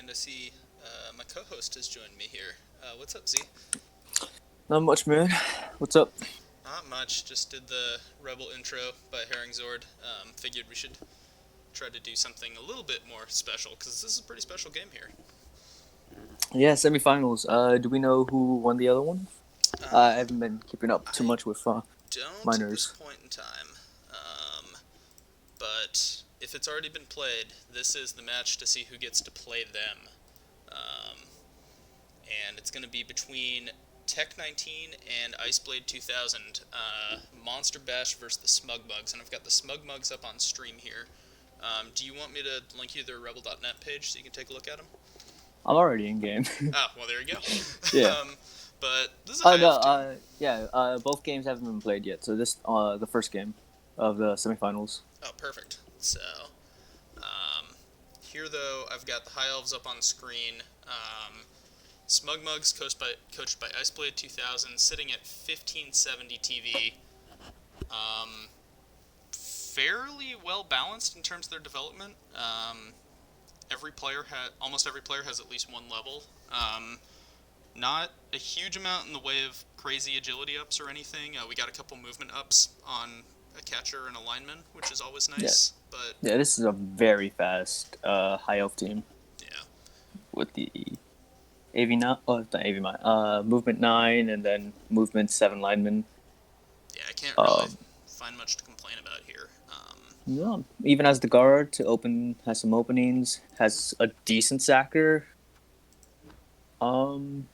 and I see my co-host has joined me here. What's up, Z? Not much, man. What's up? Not much. Just did the Rebel intro by Herringzord. Figured we should try to do something a little bit more special because this is a pretty special game here. Yeah, semifinals. Do we know who won the other one? I Um, haven't been keeping up too I much with don't at this minors. point in time, but if it's already been played, this is the match to see who gets to play them. Um, and it's going to be between Tech19 and Iceblade2000. Monster Bash versus the Smug Mugs, and I've got the Smug Mugs up on stream here. Do you want me to link you to their Rebel.net page so you can take a look at them? I'm already in game. Oh, well, there you go. Yeah. But this is a Oh high no. elf team. Yeah. Both games haven't been played yet. So this, the first game of the semifinals. Oh, perfect. So, um, here though, I've got the high elves up on screen. Smug Mugs, coached by Iceblade2000, sitting at 1570 TV. Um, Fairly well balanced in terms of their development. Almost every player has at least one level. Not a huge amount in the way of crazy agility ups or anything. We got a couple movement ups on a catcher and a lineman, which is always Yeah. nice. But Yeah. This is a very fast high elf team yeah, with the AV9. Oh, it's not AV9. Movement 9 and then movement 7 linemen. yeah, I can't really Um. find much to complain about here. No, even as the guard to open has some openings. Has a decent sacker. Um.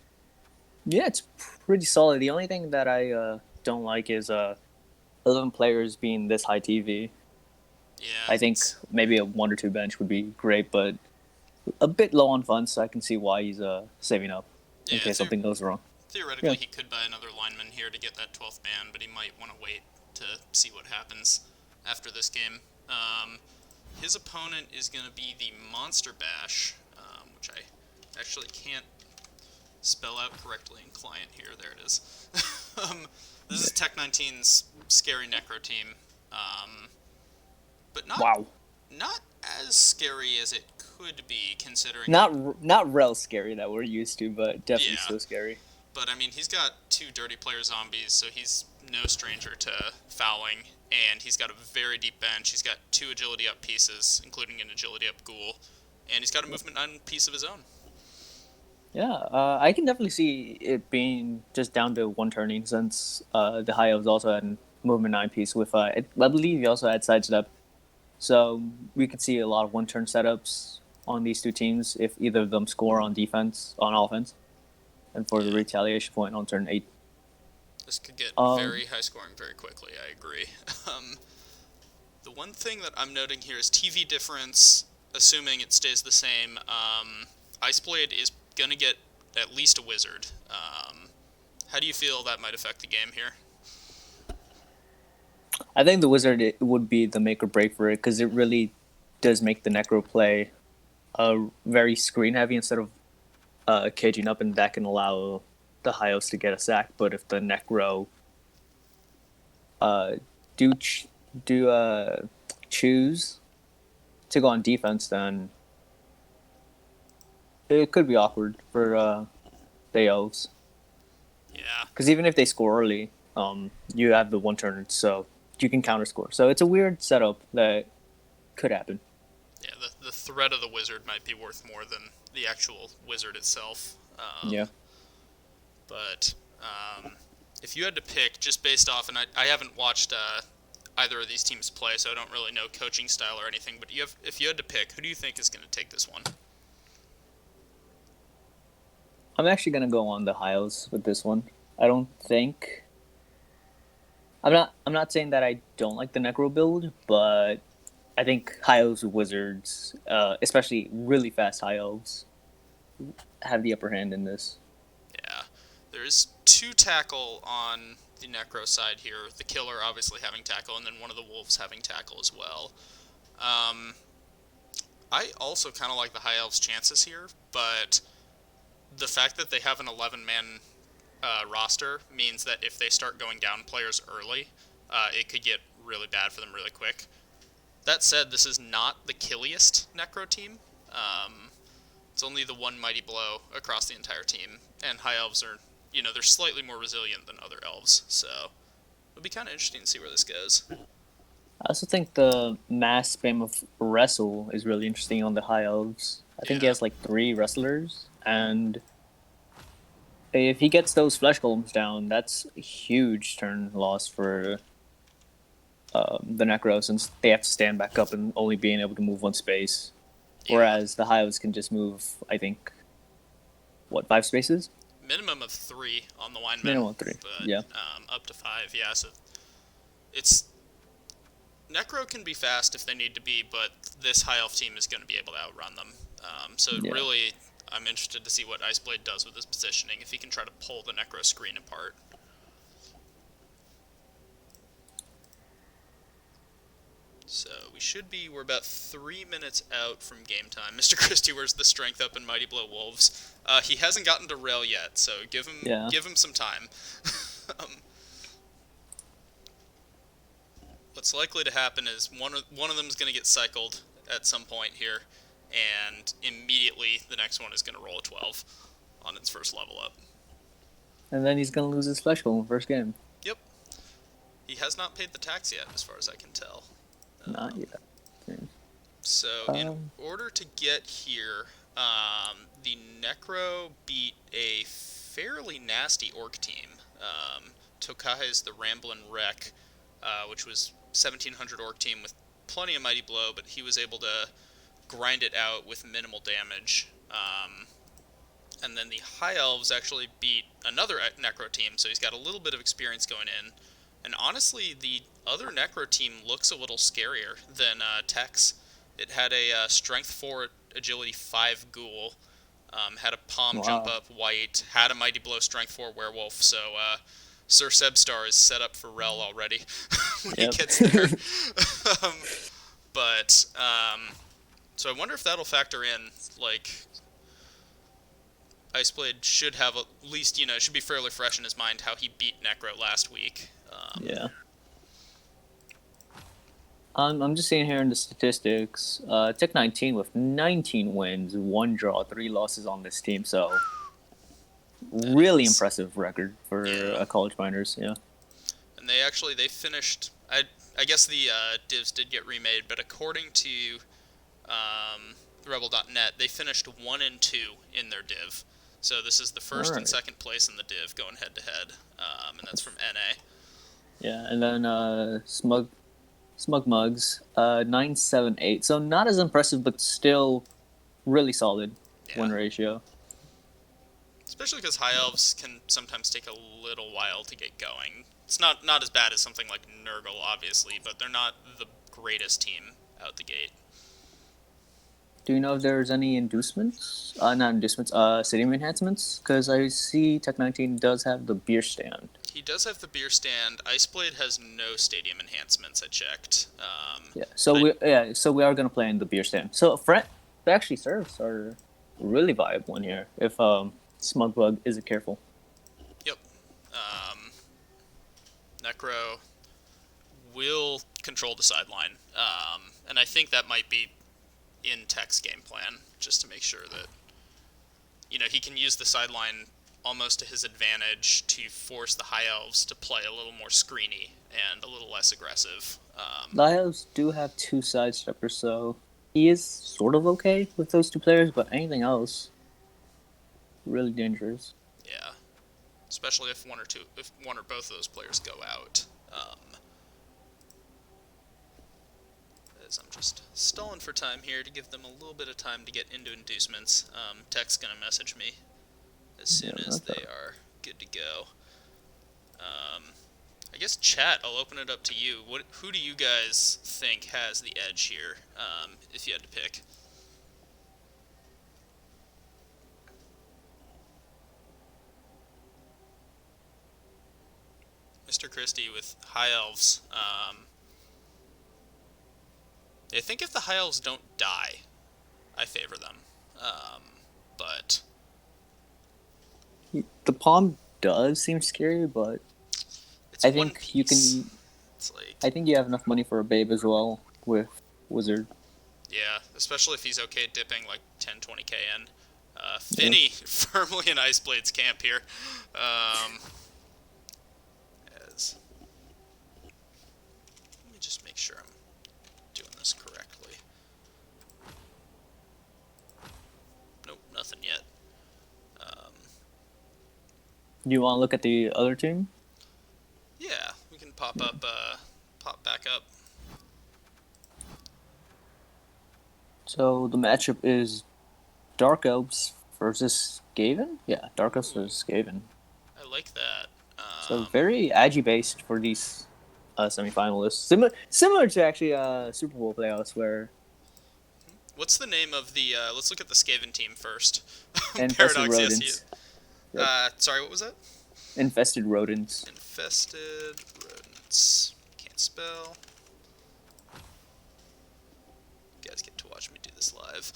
Yeah, it's pretty solid. The only thing that I don't like is 11 players being this high TV. Yeah, I think it's maybe a 1 or 2 bench would be great, but a bit low on funds, so I can see why he's saving up in yeah. case something goes wrong. Theoretically, Yeah. he could buy another lineman here to get that 12th man, but he might want to wait to see what happens after this game. His opponent is going to be the Monster Bash, which I actually can't spell out correctly in client here. There it is. This is Tech19's scary Necro team, but Wow. not as scary as it could be considering he. Not real scary that we're used to, but definitely Yeah, still scary. but I mean, he's got two dirty player zombies, so he's no stranger to fouling, and he's got a very deep bench. He's got two agility up pieces, including an agility up ghoul, and he's got a movement 9 piece of his own. Yeah, I can definitely see it being just down to one turning since the high elves also had a movement 9 piece with I believe he also had sidestep. So we could see a lot of one turn setups on these two teams if either of them score on defense, on offense, and for the Yeah, retaliation point on turn 8. this could get Um, very high scoring very quickly. I agree. Um, the one thing that I'm noting here is TV difference. Assuming it stays the same, Iceblade is gonna get at least a wizard. How do you feel that might affect the game here? I think the wizard would be the make or break for it because it really does make the necro play very screen heavy instead of caging up, and that can allow the high elves to get a sack. But if the necro uh, do ch- do choose to go on defense, then it could be awkward for the elves. Yeah, Because even if they score early, you have the one turn, so you can counter score. So it's a weird setup that could happen. yeah. The threat of the wizard might be worth more than the actual wizard itself. Yeah. But if you had to pick, just based off, and I haven't watched either of these teams play, so I don't really know coaching style or anything. But if you had to pick, who do you think is going to take this one? I'm actually gonna go on the Hiles with this one. I don't think I'm not saying that I don't like the Necro build, but I think high elves wizards, especially really fast high elves, have the upper hand in this. Yeah, there's two tackle on the Necro side here. The killer obviously having tackle, and then one of the wolves having tackle as well. Um, I also kind of like the high elves' chances here, but the fact that they have an 11-man roster means that if they start going down players early, it could get really bad for them really quick. That said, this is not the killiest Necro team. Um, It's only the one mighty blow across the entire team, and high elves are, they're slightly more resilient than other elves, so it'll be kind of interesting to see where this goes. I also think the mass spam of wrestle is really interesting on the high elves. I think he Yeah, has like 3 wrestlers, and if he gets those flesh golems down, that's a huge turn loss for the Necro, since they have to stand back up and only being able to move 1 space. yeah. Whereas the high elves can just move, I think, what, 5 spaces? Minimum of 3 on the linemen, Minimum 3. but Yeah. up to 5. Yeah, so it's Necro can be fast if they need to be, but this high elf team is going to be able to outrun them. So Yeah. really, I'm interested to see what Iceblade does with his positioning, if he can try to pull the Necro screen apart. So we're about 3 minutes out from game time. Mr. Christie, where's the strength up in Mighty Blow Wolves? He hasn't gotten to rail yet, so Yeah. give him some time. um, what's likely to happen is one of them is going to get cycled at some point here, and immediately the next one is going to roll a 12 on its first level up. And then he's going to lose his flesh golem first game. Yep. He has not paid the tax yet, as far as I can tell. Not yet. So, in order to get here, the Necro beat a fairly nasty orc team. Tokai's the Ramblin' Wreck, which was 1700 orc team with plenty of mighty blow, but he was able to grind it out with minimal damage. And then the High Elves actually beat another Necro team, so he's got a little bit of experience going in. And honestly, the other Necro team looks a little scarier than Tech's. It had a Strength 4, Agility 5 Ghoul, had a Palm Jump Up White, had a Mighty Blow Strength 4 Werewolf, so Sir Sebstar is set up for Rel already when he gets there. um, so I wonder if that'll factor in, like, Iceblade should have at least, it should be fairly fresh in his mind how he beat Necro last week. Yeah. I'm just seeing here in the statistics, Tech19 with 19 wins, 1 draw, 3 losses on this team. So really impressive record for college miners. Yeah. And they finished. I guess the divs did get remade, but according to REBBRL.net, they finished 1 and 2 in their div. So this is the first and second place in the div going head to head, and that's from NA. Yeah, and then Smug Mugs, 978. So not as impressive, but still really solid win ratio. Especially because high elves can sometimes take a little while to get going. It's not as bad as something like Nurgle, obviously, but they're not the greatest team out the gate. Do you know if there's any inducements? Not inducements, stadium enhancements? Because I see Tech19 does have the beer stand. He does have the beer stand. Iceblade has no stadium enhancements. I checked. So we are gonna play in the beer stand. So the actually serves are really viable in here if Smugbug isn't careful. Yep. Necro will control the sideline, and I think that might be in Tech's game plan, just to make sure that he can use the sideline almost to his advantage to force the high elves to play a little more screeny and a little less aggressive. The high elves do have 2 sidesteppers, so he is sort of okay with those 2 players, but anything else, really dangerous. Yeah, especially if one or both of those players go out. As I'm just stalling for time here to give them a little bit of time to get into inducements. Tech's gonna message me as soon as they are good to go. I guess chat, I'll open it up to you. Who do you guys think has the edge here, if you had to pick? Mr. Christie with High Elves. I think if the High Elves don't die, I favor them. But the palm does seem scary, but I think you can. I think you have enough money for a babe as well with Wizard. Yeah, especially if he's okay dipping like 10, 20k in. Yeah. Finny firmly in Iceblade's camp here. Um, as Let me just make sure I'm doing this correctly. Nope, nothing yet. Um, Do you want to look at the other team? yeah, we can pop back up. So the matchup is Dark Elves versus Skaven. Yeah, Dark Elves Ooh, versus Skaven. I like that. So very agi based for these semifinalists. Similar to actually Super Bowl playoffs where What's the name of the? Let's look at the Skaven team first. infested Paradox, yes, he. rodents. Yep, Sorry, what was that? infested rodents. Infested rodents. Can't spell. You guys get to watch me do this live.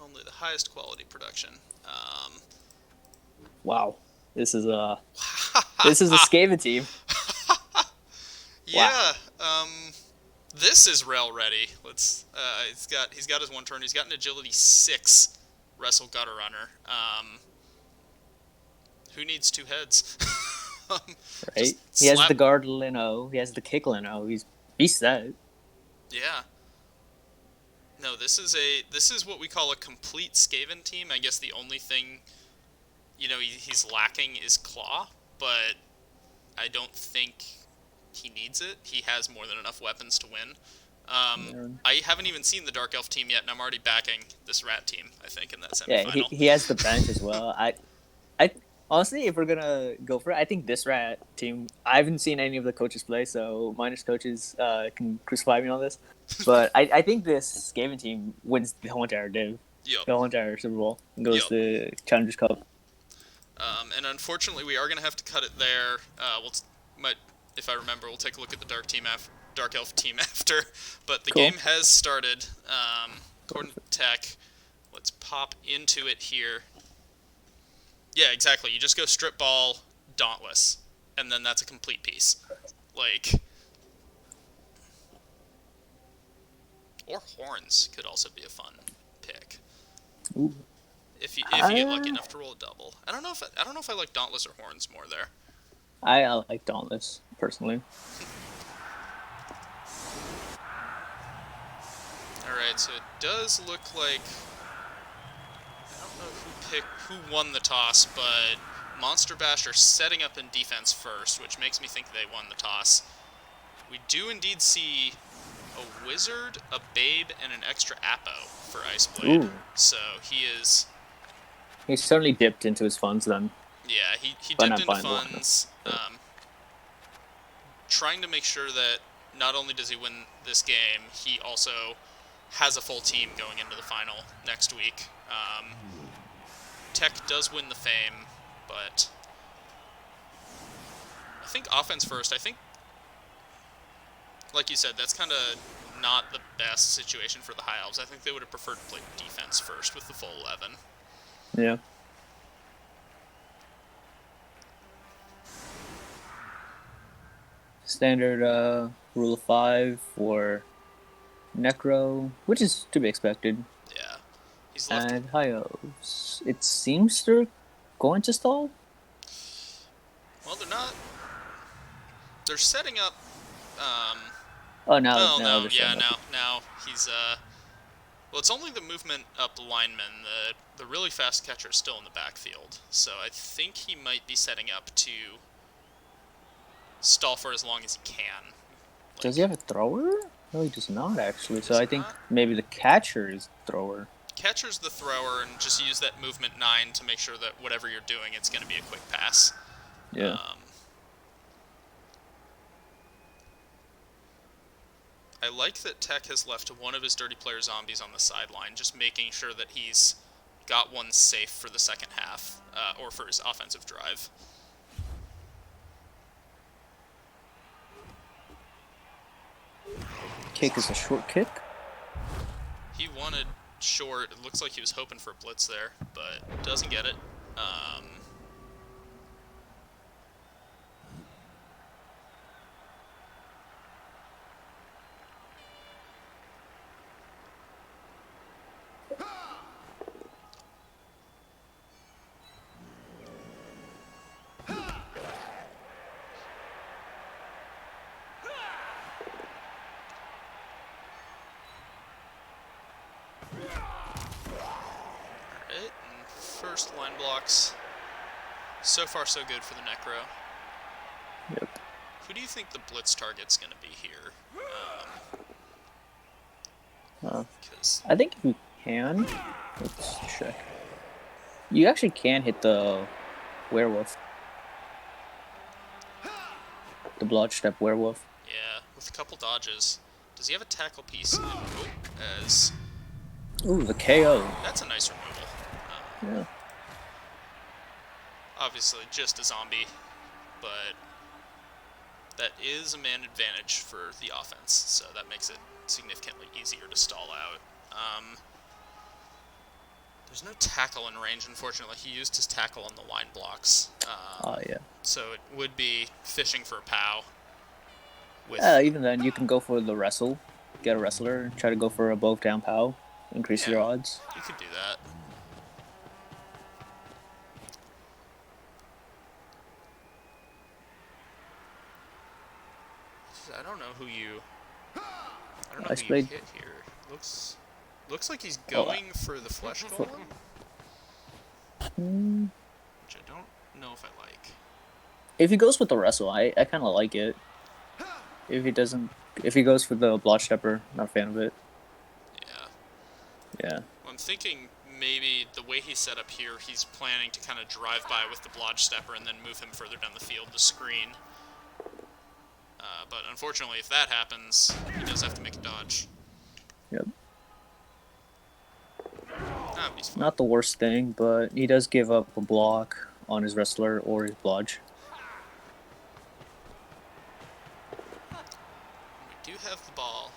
Only the highest quality production. Wow, this is a Skaven team. Wow. Yeah. This is rail ready. Let's. He's got his one turn. He's got an agility 6 wrestle gutter runner. Who needs two heads? Right? Just He has the slap. guard Lino. He has the kick Lino. He's set. Yeah. No, this is what we call a complete Skaven team. I guess the only thing he's lacking is claw, but I don't think he needs it. He has more than enough weapons to win. I haven't even seen the Dark Elf team yet, and I'm already backing this Rat team. I think in that Yeah, semifinal. he has the bench as well. I honestly, if we're gonna go for it, I think this rat team. I haven't seen any of the coaches play, so minus coaches can crucify me on this. But I think this Skaven team wins the whole entire div, Yup. the whole entire Super Bowl, and goes Yup. to Challengers Cup. And unfortunately, we are going to have to cut it there. If I remember, we'll take a look at the Dark Elf team after. But the Cool. game has started. According to Tech, let's pop into it here. Yeah, exactly. You just go strip ball, dauntless, and then that's a complete piece. Like, or horns could also be a fun pick. Ooh. If you get lucky enough to roll a double. I don't know if I like dauntless or horns more there. I like Dauntless personally. All right, so it does look like I don't know who won the toss, but Monster Bash are setting up in defense first, which makes me think they won the toss. We do indeed see a wizard, a babe, and an extra Apo for Iceblade. Ooh, So he is, he certainly dipped into his funds then, yeah, he but dipped not into buying the lineup. funds, trying to make sure that not only does he win this game, he also has a full team going into the final next week. Tech does win the fame, but I think offense first. I think, like you said, that's kind of not the best situation for the High Elves. I think they would have preferred to play defense first with the full 11. Yeah. Standard rule of 5 for Necro, which is to be expected. Yeah, he's left. And High Elves. It seems they're going to stall. Well, they're not. They're setting up. Oh, now Oh now no, they're yeah, setting up. now he's Well, it's only the movement up lineman. The really fast catcher is still in the backfield, so I think he might be setting up to stall for as long as he can. Does he Like, have a thrower? No, he does not he actually. So does I think not. maybe the catcher is thrower. Catcher's the thrower, and just use that movement 9 to make sure that whatever you're doing, it's going to be a quick pass. Yeah. I like that Tech has left one of his dirty player zombies on the sideline, just making sure that he's got one safe for the second half, or for his offensive drive. Kick is a short kick. He wanted short. It looks like he was hoping for a blitz there, but doesn't get it. Alright, and first line blocks. So far, so good for the Necro. Yep. Who do you think the blitz target's going to be here? Because I think you can. Let's check. You actually can hit the werewolf. The blodge step werewolf. yeah, with a couple dodges. Does he have a tackle piece? Oh, as Ooh, the KO. that's a nice removal. Yeah. Obviously, just a zombie, but that is a man advantage for the offense, so that makes it significantly easier to stall out. There's no tackle in range, unfortunately. He used his tackle on the line blocks. Yeah. So it would be fishing for a POW. Even then, you can go for the wrestle. Get a wrestler, try to go for a both down POW. Increase your odds. You could do that. I don't know who you Iceblade. hit here. Looks like he's going for the flesh golem, which I don't know if I like. If he goes with the wrestle, I kind of like it. If he doesn't, if he goes for the blotch stepper, not a fan of it. Yeah. Yeah. Well, I'm thinking maybe the way he's set up here, he's planning to kind of drive by with the blodge stepper and then move him further down the field to screen. But unfortunately, if that happens, he does have to make a dodge. Yep. He's fine. Not the worst thing, but he does give up a block on his wrestler or his blodge. We do have the ball.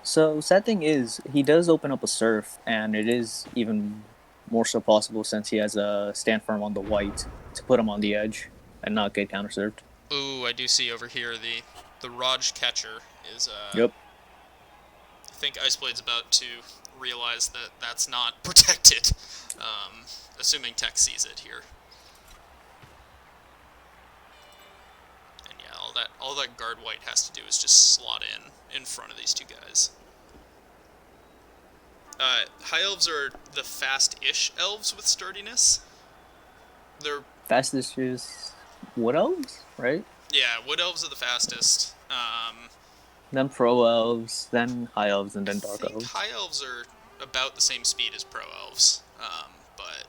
So, sad thing is, he does open up a surf, and it is even more so possible since he has a stand firm on the white to put him on the edge and not get counter-served. Ooh, I do see over here the Raj catcher is, Yep. I think Iceblade's about to realize that that's not protected, assuming Tech sees it here. And yeah, all that guard white has to do is just slot in front of these two guys. High elves are the fast-ish elves with sturdiness. They're fastest is wood elves, right? Yeah, wood elves are the fastest. Then pro elves, then high elves, and then dark I think elves. high elves are about the same speed as pro elves, but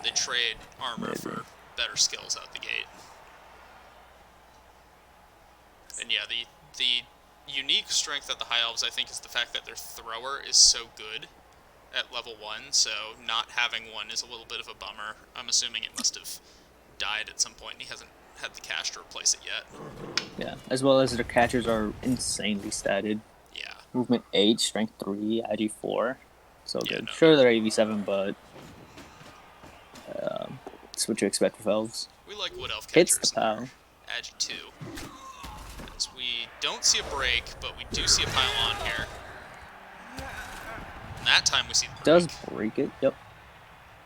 they trade armor for better skills out the gate. And yeah, the unique strength of the high elves, I think, is the fact that their thrower is so good at level 1, so not having one is a little bit of a bummer. I'm assuming it must have died at some point and he hasn't had the cash to replace it yet. Yeah, as well as their catchers are insanely statted. Yeah. Movement 8, strength 3, agi 4. So good. No, sure, they're AV7, but it's what you expect with elves. We like wood elf catchers. Hits the POW. Agi 2. As we don't see a break, but we do see a pylon here. And that time we see the break. Does break it, yep.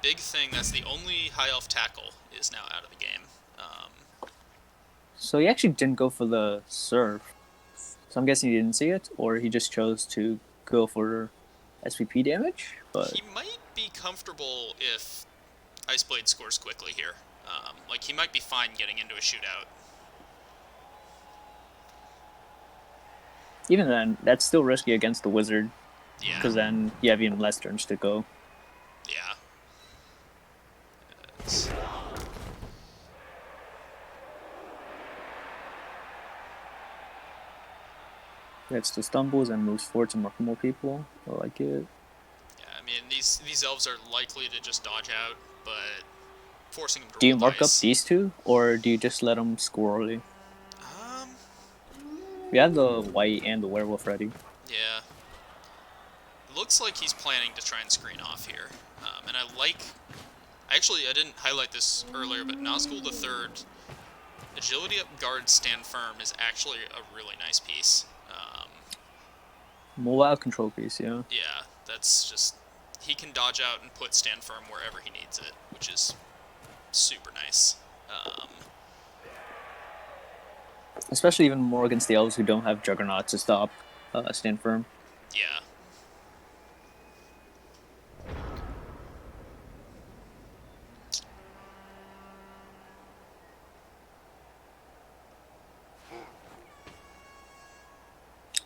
Big thing, that's the only high elf tackle is now out of the game. So he actually didn't go for the surf. So I'm guessing he didn't see it, or he just chose to go for SPP damage. But he might be comfortable if Iceblade scores quickly here. Like, he might be fine getting into a shootout. Even then, that's still risky against the wizard. Yeah. Because then you have even less turns to go. Yeah. Gets to stumbles and moves forward to mark more people. I like it. Yeah, I mean, these elves are likely to just dodge out, but forcing them to Do you roll mark dice. up these two, or do you just let them score early? Um, We have the white and the werewolf ready. Yeah. Looks like he's planning to try and screen off here. And I didn't highlight this earlier, but Nazgul the Third, agility up guard stand firm is actually a really nice piece. Mobile control piece, yeah. Yeah, that's just, he can dodge out and put stand firm wherever he needs it, which is super nice. Especially even more against the elves who don't have Juggernaut to stop stand firm. Yeah.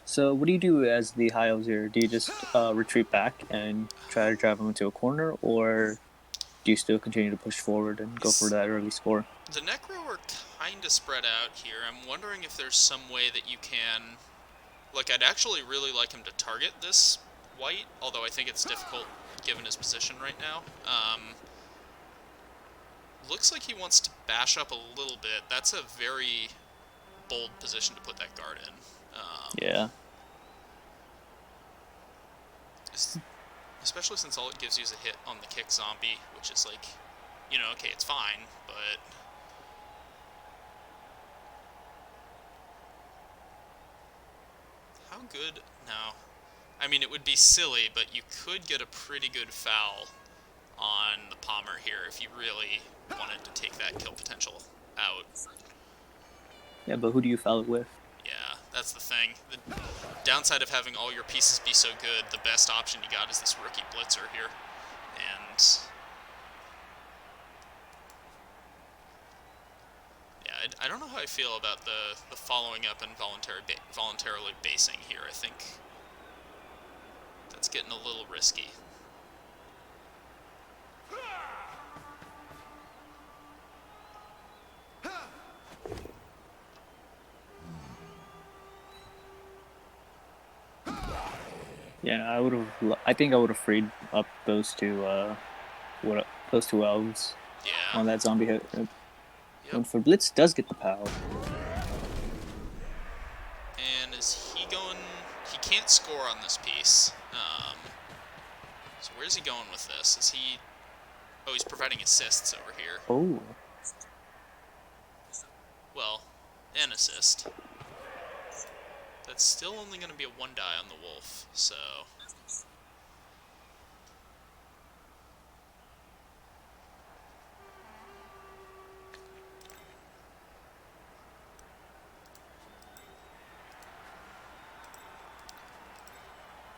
So what do you do as the high elves here? Do you just retreat back and try to drive them into a corner, or do you still continue to push forward and go for He's, that early score? the Necro are kind of spread out here. I'm wondering if there's some way that you can... Like, I'd actually really like him to target this white, although I think it's difficult given his position right now. Looks like he wants to bash up a little bit. That's a very bold position to put that guard in. Yeah. Especially since all it gives you is a hit on the kick zombie, which is like, you know, okay, it's fine, but... How good? No. I mean, it would be silly, but you could get a pretty good foul on the Palmer here if you really wanted to take that kill potential out. Yeah, but who do you foul it with? Yeah, that's the thing. The downside of having all your pieces be so good, the best option you got is this rookie blitzer here. And yeah, I don't know how I feel about the following up and voluntarily basing here. I think that's getting a little risky. Yeah, I would have. I think I would have freed up those two. Those two elves Yeah. on that zombie hit. Yep. When for Blitz does get the POW. And is he going... He can't score on this piece. So where's he going with this? Is he... Oh, he's providing assists over here. Oh. Well, an assist. That's still only going to be a 1 die on the wolf, so...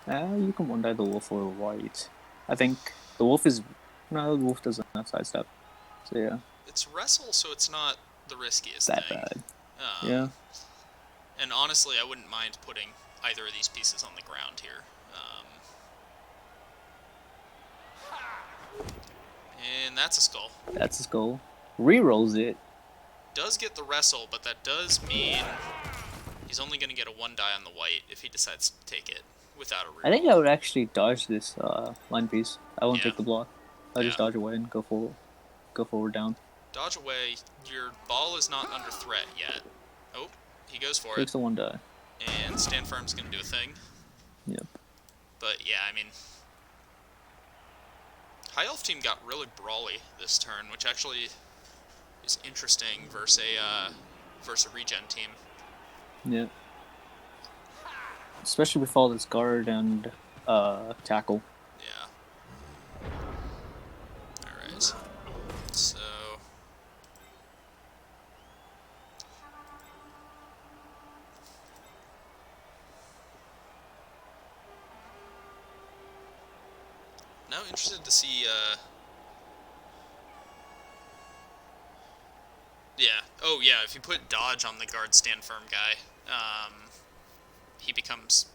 You can one die the wolf or white. I think the wolf is... No, the wolf doesn't have sidestep. So yeah. It's wrestle, so it's not the riskiest That thing. bad. Yeah. And honestly, I wouldn't mind putting either of these pieces on the ground here. And that's a skull. That's his goal. Rerolls it. Does get the wrestle, but that does mean he's only going to get a 1 die on the white if he decides to take it without a reroll. I think I would actually dodge this line piece. I won't Yeah. take the block. I'll just Yeah. dodge away and go forward down. Dodge away. Your ball is not under threat yet. Oh, he goes for Takes it. the 1 die. And stand firm's going to do a thing. Yep. But yeah, I mean... High Elf team got really brawly this turn, which actually is interesting versus a regen team. Yeah. Especially with all this guard and tackle. Yeah. Alright. So... Now interested to see, yeah. Oh, yeah, if you put dodge on the guard stand firm guy, he becomes,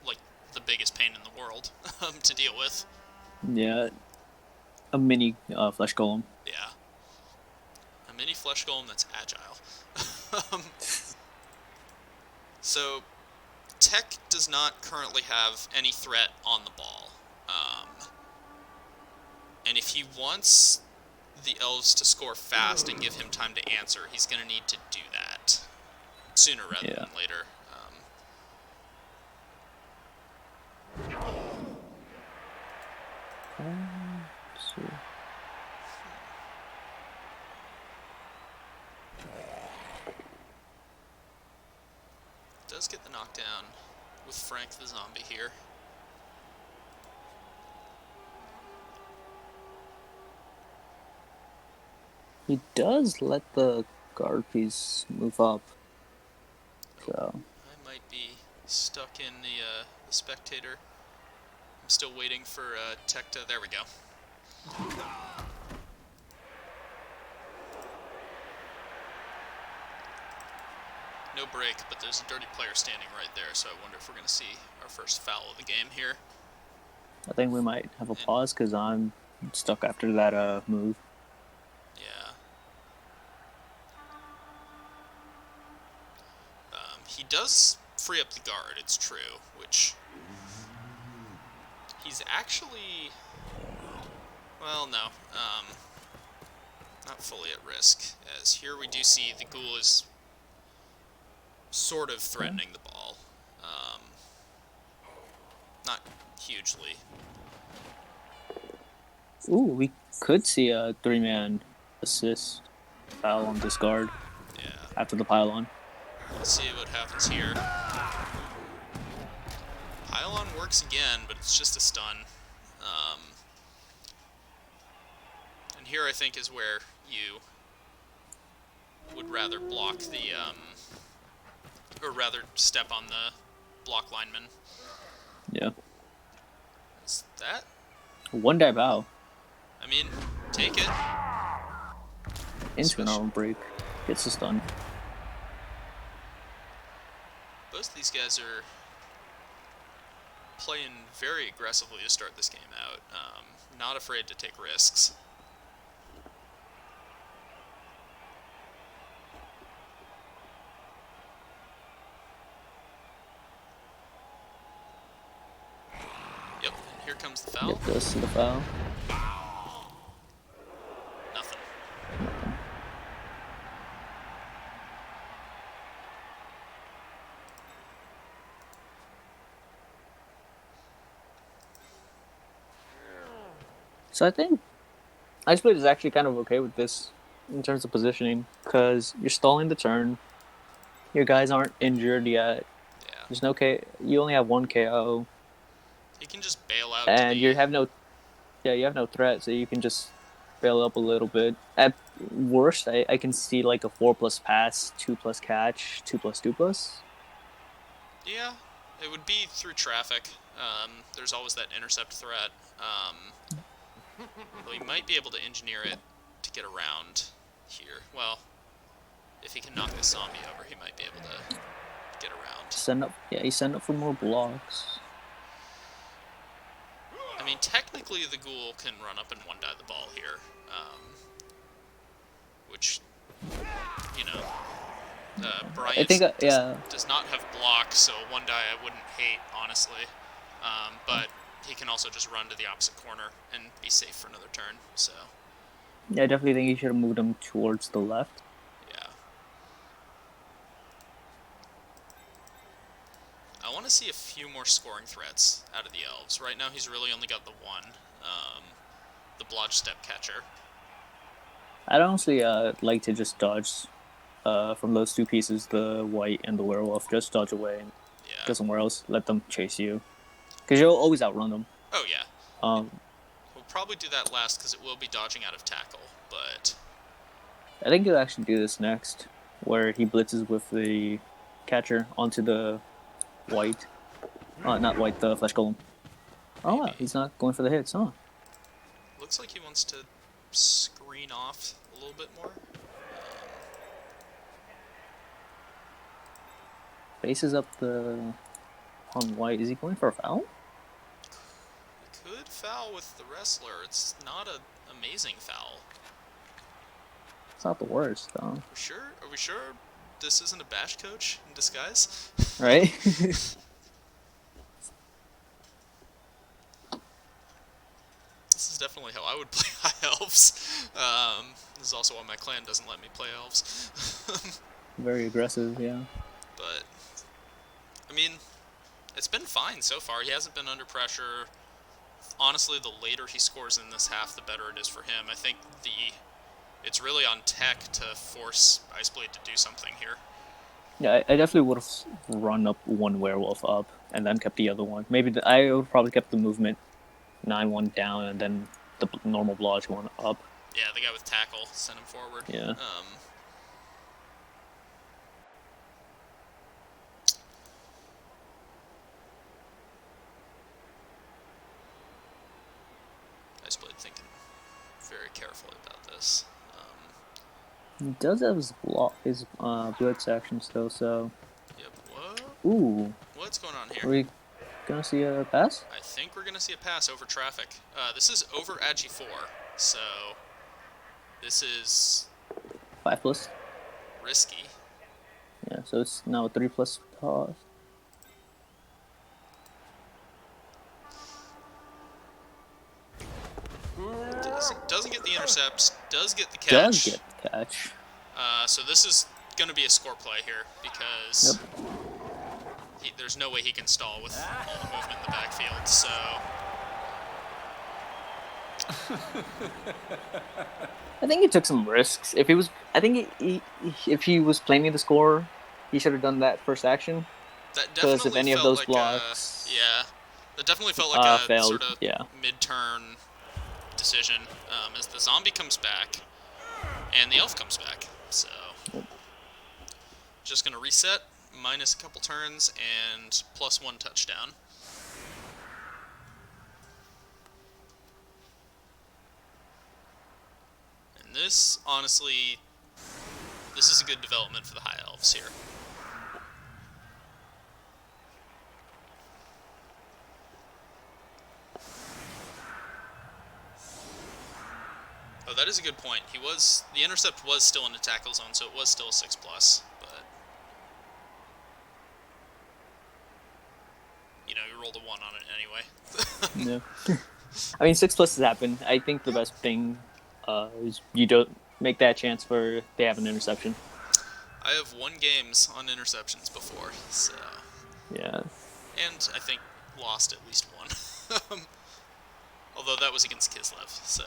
like, the biggest pain in the world to deal with. Yeah. A mini flesh golem. Yeah. A mini flesh golem that's agile. So, Tech does not currently have any threat on the ball. And if he wants the Elves to score fast and give him time to answer, he's going to need to do that sooner rather than later. Let's see. Does get the knockdown with Frank the zombie here. He does let the guard piece move up. So I might be stuck in the spectator. I'm still waiting for Tech to... There we go. No break, but there's a dirty player standing right there, so I wonder if we're going to see our first foul of the game here. I think we might have a And, pause because I'm stuck after that move. yeah. He does free up the guard, it's true, which he's actually, well, no, not fully at risk, as here we do see the ghoul is sort of Okay. threatening the ball. Not hugely. Ooh, we could see a 3-man assist foul on this guard Yeah. after the pylon. Let's see what happens here. Pylon works again, but it's just a stun. Um, and here I think is where you would rather block the, or rather step on the block lineman. Yeah. Is that? One die bow I mean, take it. into an Especially, armor break. Gets the stun. both these guys are playing very aggressively to start this game out. Not afraid to take risks. Yep, and here comes the foul. Yep, does see the foul. Nothing. Nothing. So I think Iceblade is actually kind of okay with this in terms of positioning because you're stalling the turn. Your guys aren't injured yet. Yeah. There's no K. You only have one KO, He can just bail out to and you the... have no. Yeah, you have no threat, so you can just bail up a little bit. At worst, I can see like a 4+ pass, 2+ catch, 2+2+. Yeah, it would be through traffic. There's always that intercept threat. Though he might be able to engineer it to get around here. Well, if he can knock this zombie over, he might be able to get around. Send up, yeah, you send up for more blocks. I mean, technically the ghoul can run up and one-die the ball here, which, you know, I think, Bryant yeah, does not have block, so a one-die I wouldn't hate, honestly. But he can also just run to the opposite corner and be safe for another turn, so, I definitely think you should have moved him towards the left. yeah. I want to see a few more scoring threats out of the Elves. Right now he's really only got the one, the Blodge Step Catcher. I'd honestly like to just dodge from those two pieces, the white and the werewolf. Just dodge away and Yeah. go somewhere else. Let them chase you, because you'll always outrun them. Oh, yeah. Um, We'll probably do that last because it will be dodging out of tackle, but... I think you'll actually do this next, where he blitzes with the catcher onto the white. Not white, the flesh golem. Oh, wow, Maybe. he's not going for the hits, huh? Looks like he wants to screen off a little bit more. Faces up the on white. Is he going for a foul? He could foul with the wrestler. It's not an amazing foul. It's not the worst, though. We're sure? Are we sure this isn't a bash coach in disguise? Right? This is definitely how I would play High Elves. This is also why my clan doesn't let me play Elves. Very aggressive, yeah. But, I mean, it's been fine so far. He hasn't been under pressure. Honestly, the later he scores in this half, the better it is for him. I think it's really on Tech to force Iceblade to do something here. Yeah, I definitely would have run up one werewolf up and then kept the other one. Maybe I would probably kept the movement 9-1 down and then the normal blodge one up. Yeah, the guy with tackle, send him forward. Yeah. Iceblade thinking very carefully about this. He does have his blitz action still, so. Yep. What? Ooh, What's going on are here? we gonna see a pass? I think we're gonna see a pass over traffic. This is over Agi 4, so this is 5+. risky. Yeah, so it's now a 3+ toss. Doesn't get the intercepts, does get the Does catch. get the catch. So this is going to be a score play here because Yep. there's no way he can stall with all the movement in the backfield. So I think he took some risks. If he was, I think if he was planning to score, he should have done that first action. that Because if definitely any of felt those like blocks that definitely felt like a failed, sort of yeah. mid-turn decision as the zombie comes back and the elf comes back. So just going to reset, minus a couple turns, and +1 touchdown. And this, honestly, this is a good development for the High Elves here. Oh, that is a good point. The intercept was still in the tackle zone, so it was still a 6+, but you rolled a 1 on it anyway. Yeah. I mean, 6+ has happened. I think the best thing is you don't make that chance for they have an interception. I have won games on interceptions before, so Yeah. and I think lost at least one. Although that was against Kislev, so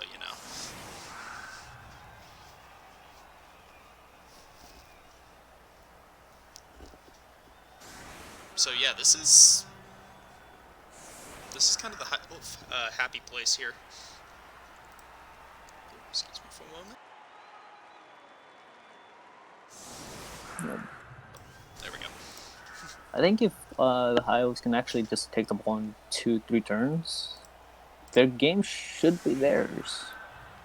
So yeah, this is kind of the happy place here. Excuse me for a moment. Yep. There we go. I think if the Hives can actually just take the ball in 2-3 turns, their game should be theirs.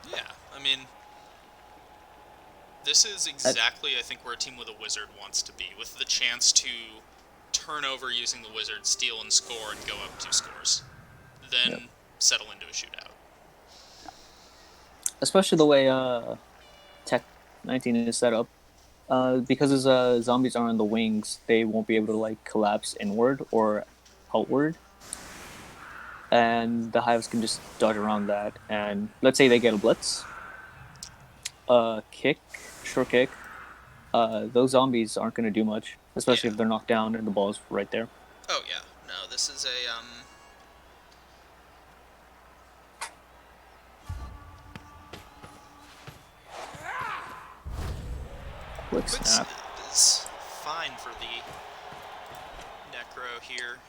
Yeah, I mean, this is exactly, I think, where a team with a wizard wants to be, with the chance to turn over using the wizard, steal and score, and go up 2 scores. Then Yep. settle into a shootout. Especially the way Tech19 is set up. Because his zombies are on the wings, they won't be able to like collapse inward or outward. And the Hives can just dodge around that. And let's say they get a blitz, short kick, those zombies aren't going to do much, especially Yeah. if they're knocked down and the ball's right there. Oh yeah. No, this is a Quick quick snap. is fine for the Necro here.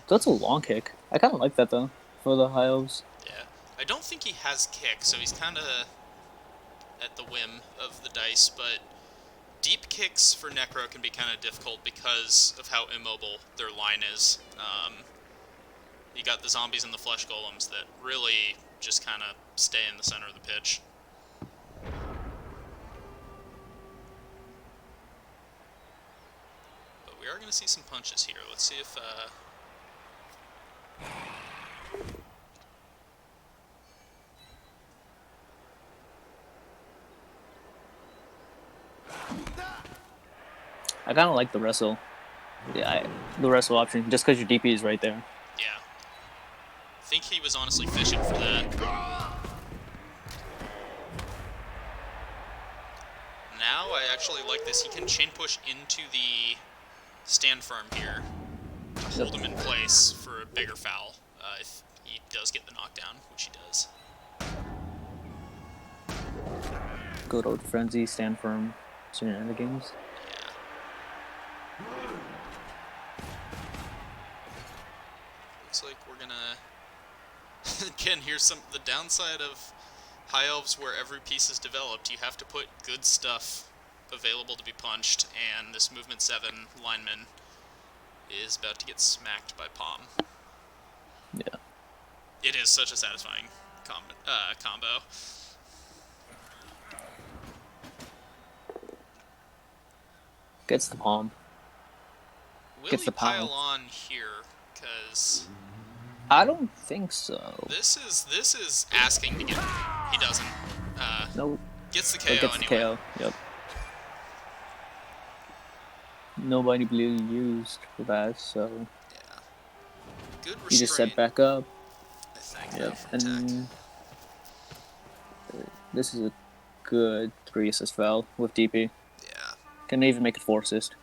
That's a long kick. I kind of like that though for the High Elves. Yeah. I don't think he has kick, so he's kind of at the whim of the dice, but deep kicks for Necro can be kind of difficult because of how immobile their line is. You got the zombies and the flesh golems that really just kind of stay in the center of the pitch. But we are going to see some punches here. Let's see if I kind of like the wrestle. Yeah, the wrestle option, just because your DP is right there. yeah. I think he was honestly fishing for that. Now I actually like this. He can chain push into the stand firm here to hold him in place for a bigger foul if he does get the knockdown, which he does. Good old frenzy, stand firm, shenanigans. Yeah. Looks like we're gonna again. Here's the downside of High Elves, where every piece is developed. You have to put good stuff available to be punched, and this movement 7 lineman is about to get smacked by Palm. Yeah. It is such a satisfying combo. Gets the palm. Will Gets he the pile pound. on here? Because I don't think so. this is asking to get. He doesn't. Uh, Nope. Gets the But KO gets the anyway. KO. Yep. Nobody really used for that, so Yeah. Good he just set restraint, back up. I think, though, Yep. from Tech. And this is a good 3 assist foul with DP. Yeah. Can even make it 4 assist.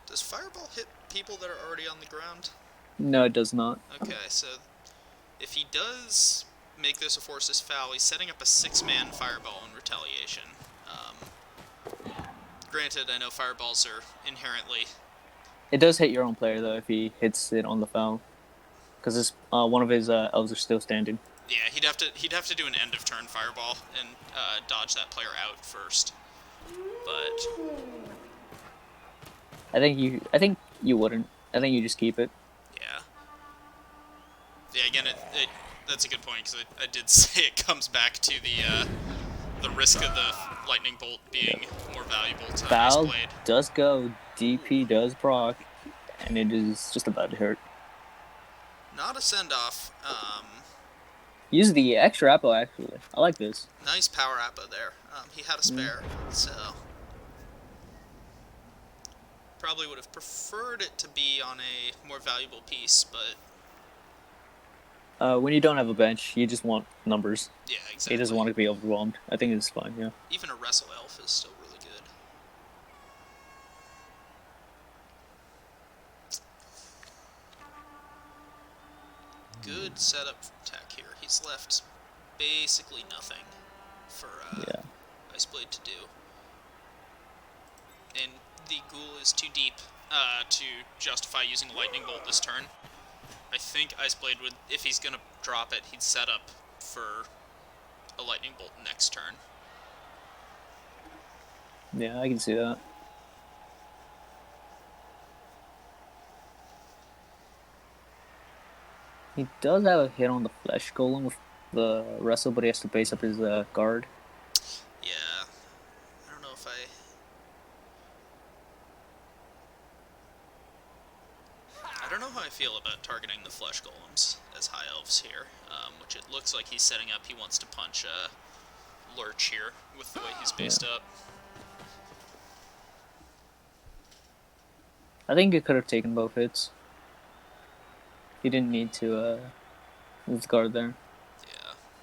Does Fireball hit people that are already on the ground? No, it does not. Okay, so if he does make this a forces foul, he's setting up a 6-man Fireball in retaliation. Granted, I know Fireballs are inherently... It does hit your own player though if he hits it on the foul, because one of his elves are still standing. Yeah, he'd have to do an end of turn Fireball and dodge that player out first. But I think you wouldn't. I think you just keep it. yeah, again, that's a good point because I did say it comes back to the risk of the lightning bolt being Yep. more valuable to Foul Iceblade. does go. DP does proc, and it is just about to hurt. Not a send off. Use the extra apple actually. I like this. Nice power appa there. He had a Mm. spare, so probably would have preferred it to be on a more valuable piece, but When you don't have a bench, you just want numbers. yeah, He doesn't exactly. want to be overwhelmed. I think it's fine. Yeah. Even a wrestle elf is still really good. Good setup from Tech here. He's left basically nothing for Yeah. Iceblade to do. And the ghoul is too deep to justify using a lightning bolt this turn. I think Iceblade would, if he's gonna drop it, he'd set up for a lightning bolt next turn. Yeah, I can see that. He does have a hit on the flesh golem with the wrestle, but he has to base up his guard. Yeah, I don't know if I don't know how I feel about targeting the flesh golems as high elves here, which it looks like he's setting up. He wants to punch Lurch here with the way he's based up. I think he could have taken both hits. He didn't need to move the guard there.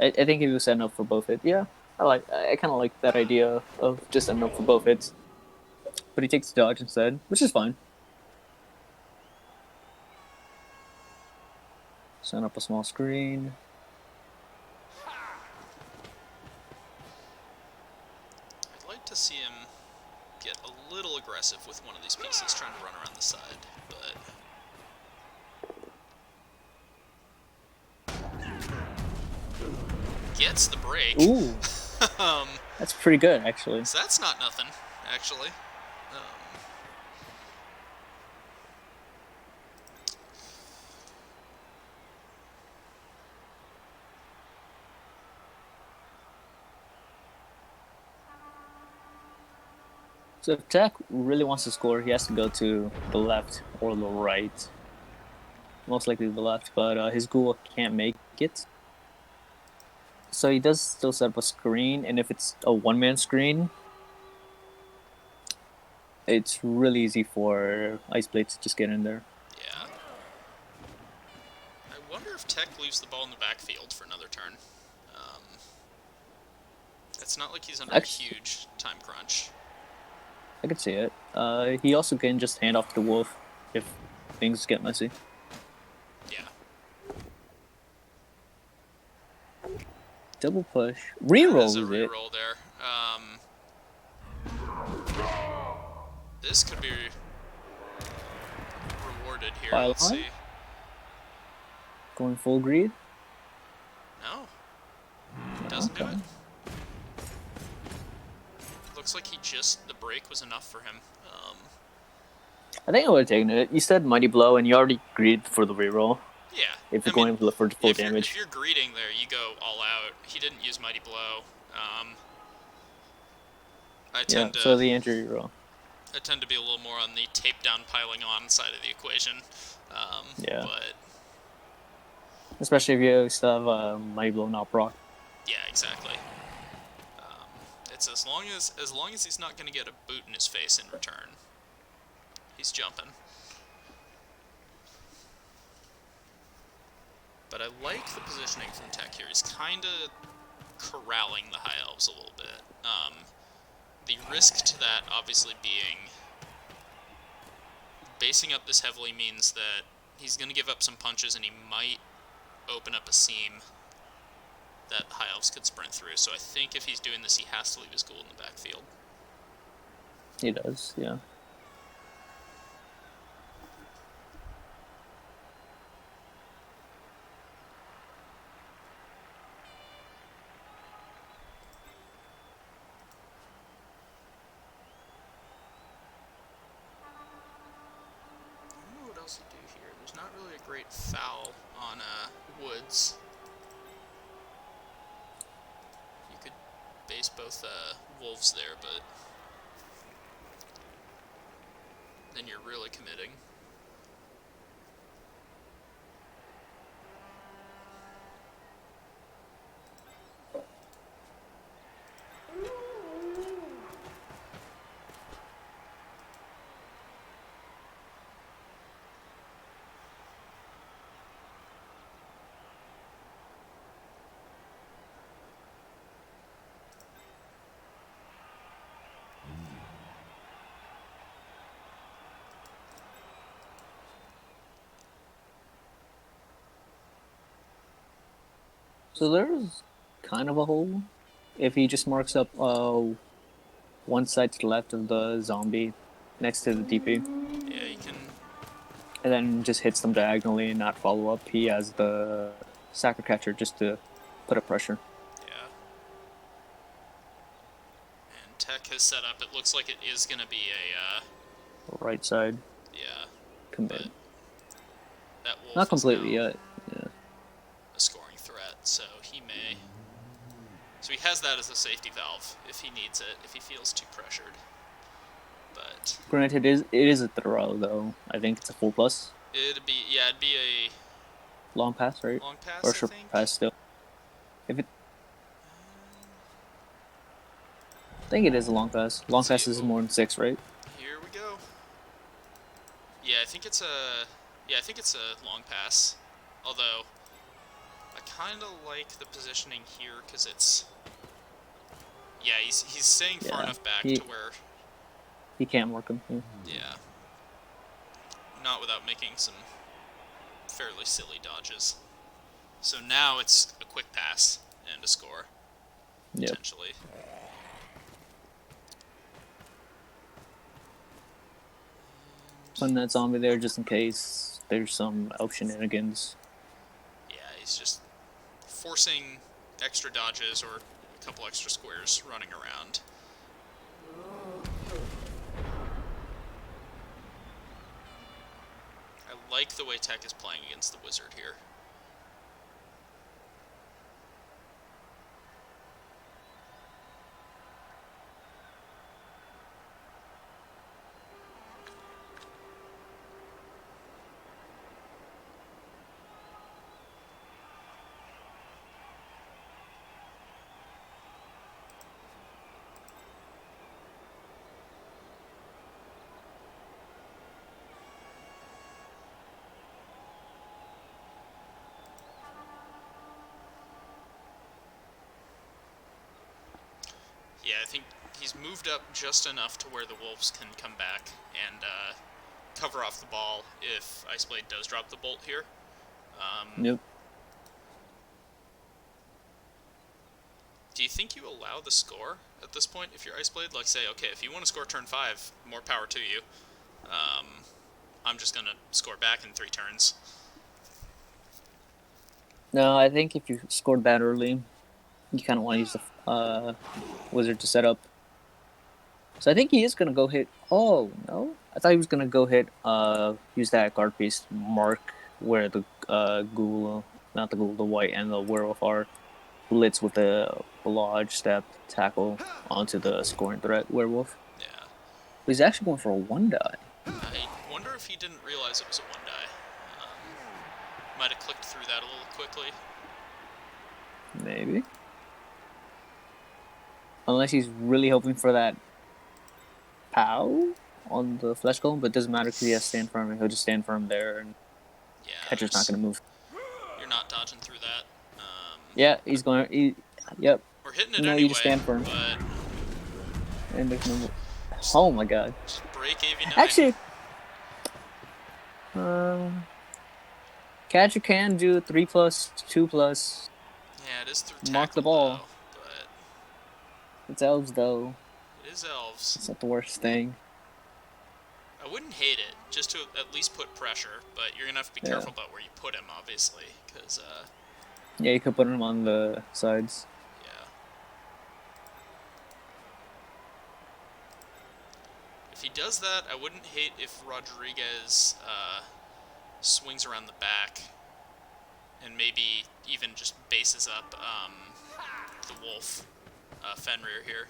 Yeah. I think he was setting up for both hits. Yeah, I kind of like that idea of just setting up for both hits. But he takes the dodge instead, which is fine. Set up a small screen. I'd like to see him get a little aggressive with one of these pieces, trying to run around the side, but... Gets the break. Ooh, that's pretty good, actually. So that's not nothing, actually. So if Tech really wants to score, he has to go to the left or the right. Most likely the left, but his ghoul can't make it. So he does still set up a screen, and if it's a one-man screen, it's really easy for Iceblade to just get in there. Yeah. I wonder if Tech leaves the ball in the backfield for another turn. It's not like he's under a huge time crunch. I could see it. He also can just hand off to the wolf if things get messy. Yeah. Double push. Rerolls There's a it. reroll there. This could be rewarded here. Pile Let's on? see. Going full greed. No. Doesn't do it. Looks like the break was enough for him. I think I would have taken it. You said Mighty Blow, and you already greed for the reroll. Yeah. If you're going for full damage. If you're greeting there, you go all out. He didn't use Mighty Blow. Um, I Yeah. tend to So the injury roll. I tend to be a little more on the tape down piling on side of the equation, Yeah. but Especially if you still have Mighty Blow not proc. yeah, exactly. Um, it's as long as he's not going to get a boot in his face in return, he's jumping. But I like the positioning from Tech here. He's kind of corralling the High Elves a little bit. The risk to that obviously being basing up this heavily means that he's going to give up some punches and he might open up a seam that the High Elves could sprint through. So I think if he's doing this, he has to leave his ghoul in the backfield. He does. Yeah. I don't know what else to do here. There's not really a great foul on Woods. You could base both wolves there, but then you're really committing. So there's kind of a hole if he just marks up one side to the left of the zombie next to the DP Yeah, you can. and then just hits them diagonally and not follow up. He has the sacker catcher just to put up pressure. Yeah. And Tech has set up. It looks like it is going to be a. Right side Yeah, but commit. that Not wolf is completely now yet. Yeah. a scoring threat, so he may. So he has that as a safety valve if he needs it, if he feels too pressured. But Granted, it is a throw though. I think it's a full plus it'd be a long pass, right? long Or pass, I short think. pass still. If it, I think it is a long pass. Long Let's see. pass is Oh, more than 6, right? here we go. Yeah, I think it's a. Yeah, I think it's a long pass. Although I kind of like the positioning here because it's. Yeah, he's staying far Yeah. enough back to He where. he can't mark him. Yeah. Yeah, not without making some fairly silly dodges. So now it's a quick pass and a score Yep. potentially. Putting that zombie there just in case there's some elf shenanigans. Yeah, he's just forcing extra dodges or a couple extra squares running around. I like the way Tech is playing against the Wizard here. Yeah, I think he's moved up just enough to where the Wolves can come back and cover off the ball if Iceblade does drop the bolt here. Yep. Do you think you allow the score at this point if you're Iceblade? Like, say, okay, if you want to score turn 5, more power to you. Um, I'm just going to score back in 3 turns. No, I think if you scored that early, you kind of want to use the wizard to set up. So I think he is gonna go hit. Oh no, I thought he was gonna go hit. Use that guard piece to mark where the ghoul, not the ghoul, the white and the werewolf are. blitz with a large step tackle onto the scoring threat werewolf. Yeah. But he's actually going for a 1-die. I wonder if he didn't realize it was a 1-die. Might have clicked through that a little quickly. Maybe. Unless he's really hoping for that pow on the flesh golem, but it doesn't matter because he has stand firm, and he'll just stand firm there, and Yeah, catcher's not going to move. You're not dodging through that. Yeah, he's going. Yep. We're hitting it No, anyway, you just stand firm. but And there's no. Oh my god. just break AV9. Actually, catcher can do 3+, 2+. Yeah, it is through tackle, Mark the ball. though, but It's elves though. it is elves. It's not the worst thing. I wouldn't hate it, just to at least put pressure, but you're gonna have to be careful about where you put him, obviously, because Yeah, you could put him on the sides. yeah. If he does that, I wouldn't hate if Rodriguez swings around the back and maybe even just bases up the wolf Fenrir here.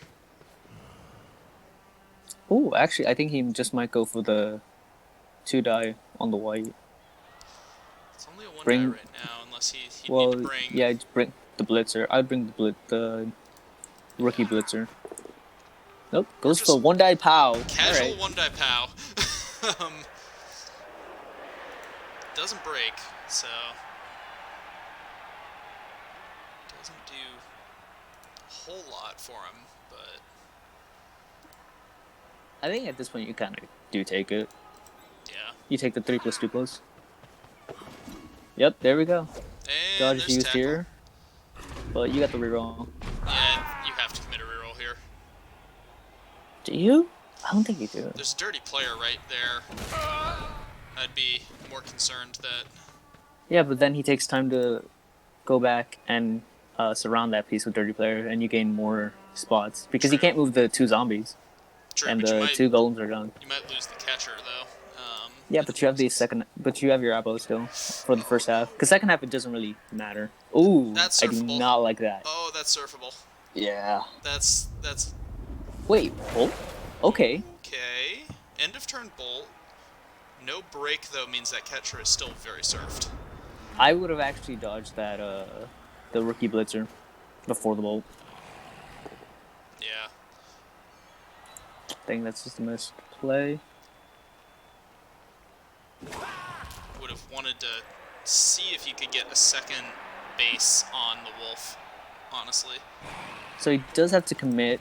Oh, actually, I think he just might go for the 2-die on the white. It's only a 1-die right now, unless he'd need to bring... Yeah, just bring the blitzer. I'd bring the rookie blitzer. Nope, goes for 1-die pow. Casual 1-die pow. Doesn't break, so... Doesn't do a whole lot for him, but... I think at this point you kind of do take it. Yeah. You take the 3+2+. Yep, there we go. And Dodge used tackle. here. But you got the reroll. Yeah, you have to commit a reroll here. Do you? I don't think you do. There's a dirty player right there. I'd be more concerned that... Yeah, but then he takes time to go back and surround that piece with dirty player, and you gain more spots. Because he can't move the 2 zombies. True, And the 2 golems are gone. You might lose the catcher, though. Yeah, but you have the second. But you have your Abo still for the first half. Because second half it doesn't really matter. Ooh, That's I do surfable. not like that. Oh, that's surfable. Yeah. That's... Wait, bolt? Okay. Okay. End of turn bolt. No break, though, means that catcher is still very surfed. I would have actually dodged that, the rookie blitzer before the bolt. Yeah. I think that's just a missed play. Would have wanted to see if you could get a second base on the wolf, honestly. So he does have to commit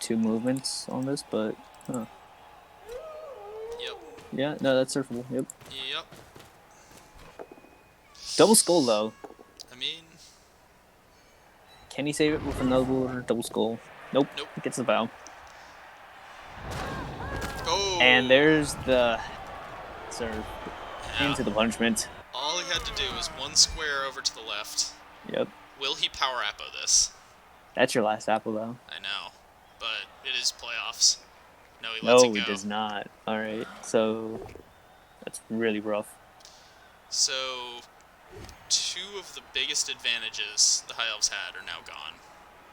2 movements on this, but Yep. yeah, no, that's surfable. Yep. Yep. Double skull though. I mean, Can he save it with another double skull? Nope. Nope. He gets the bow. oh. And there's the serve Yeah. into the punishment. All he had to do was 1 square over to the left. Yep. Will he power appo this? That's your last apple though. I know, but it is playoffs. No, he lets it No, go. he does not. All right, so that's really rough. So, 2 of the biggest advantages the High Elves had are now gone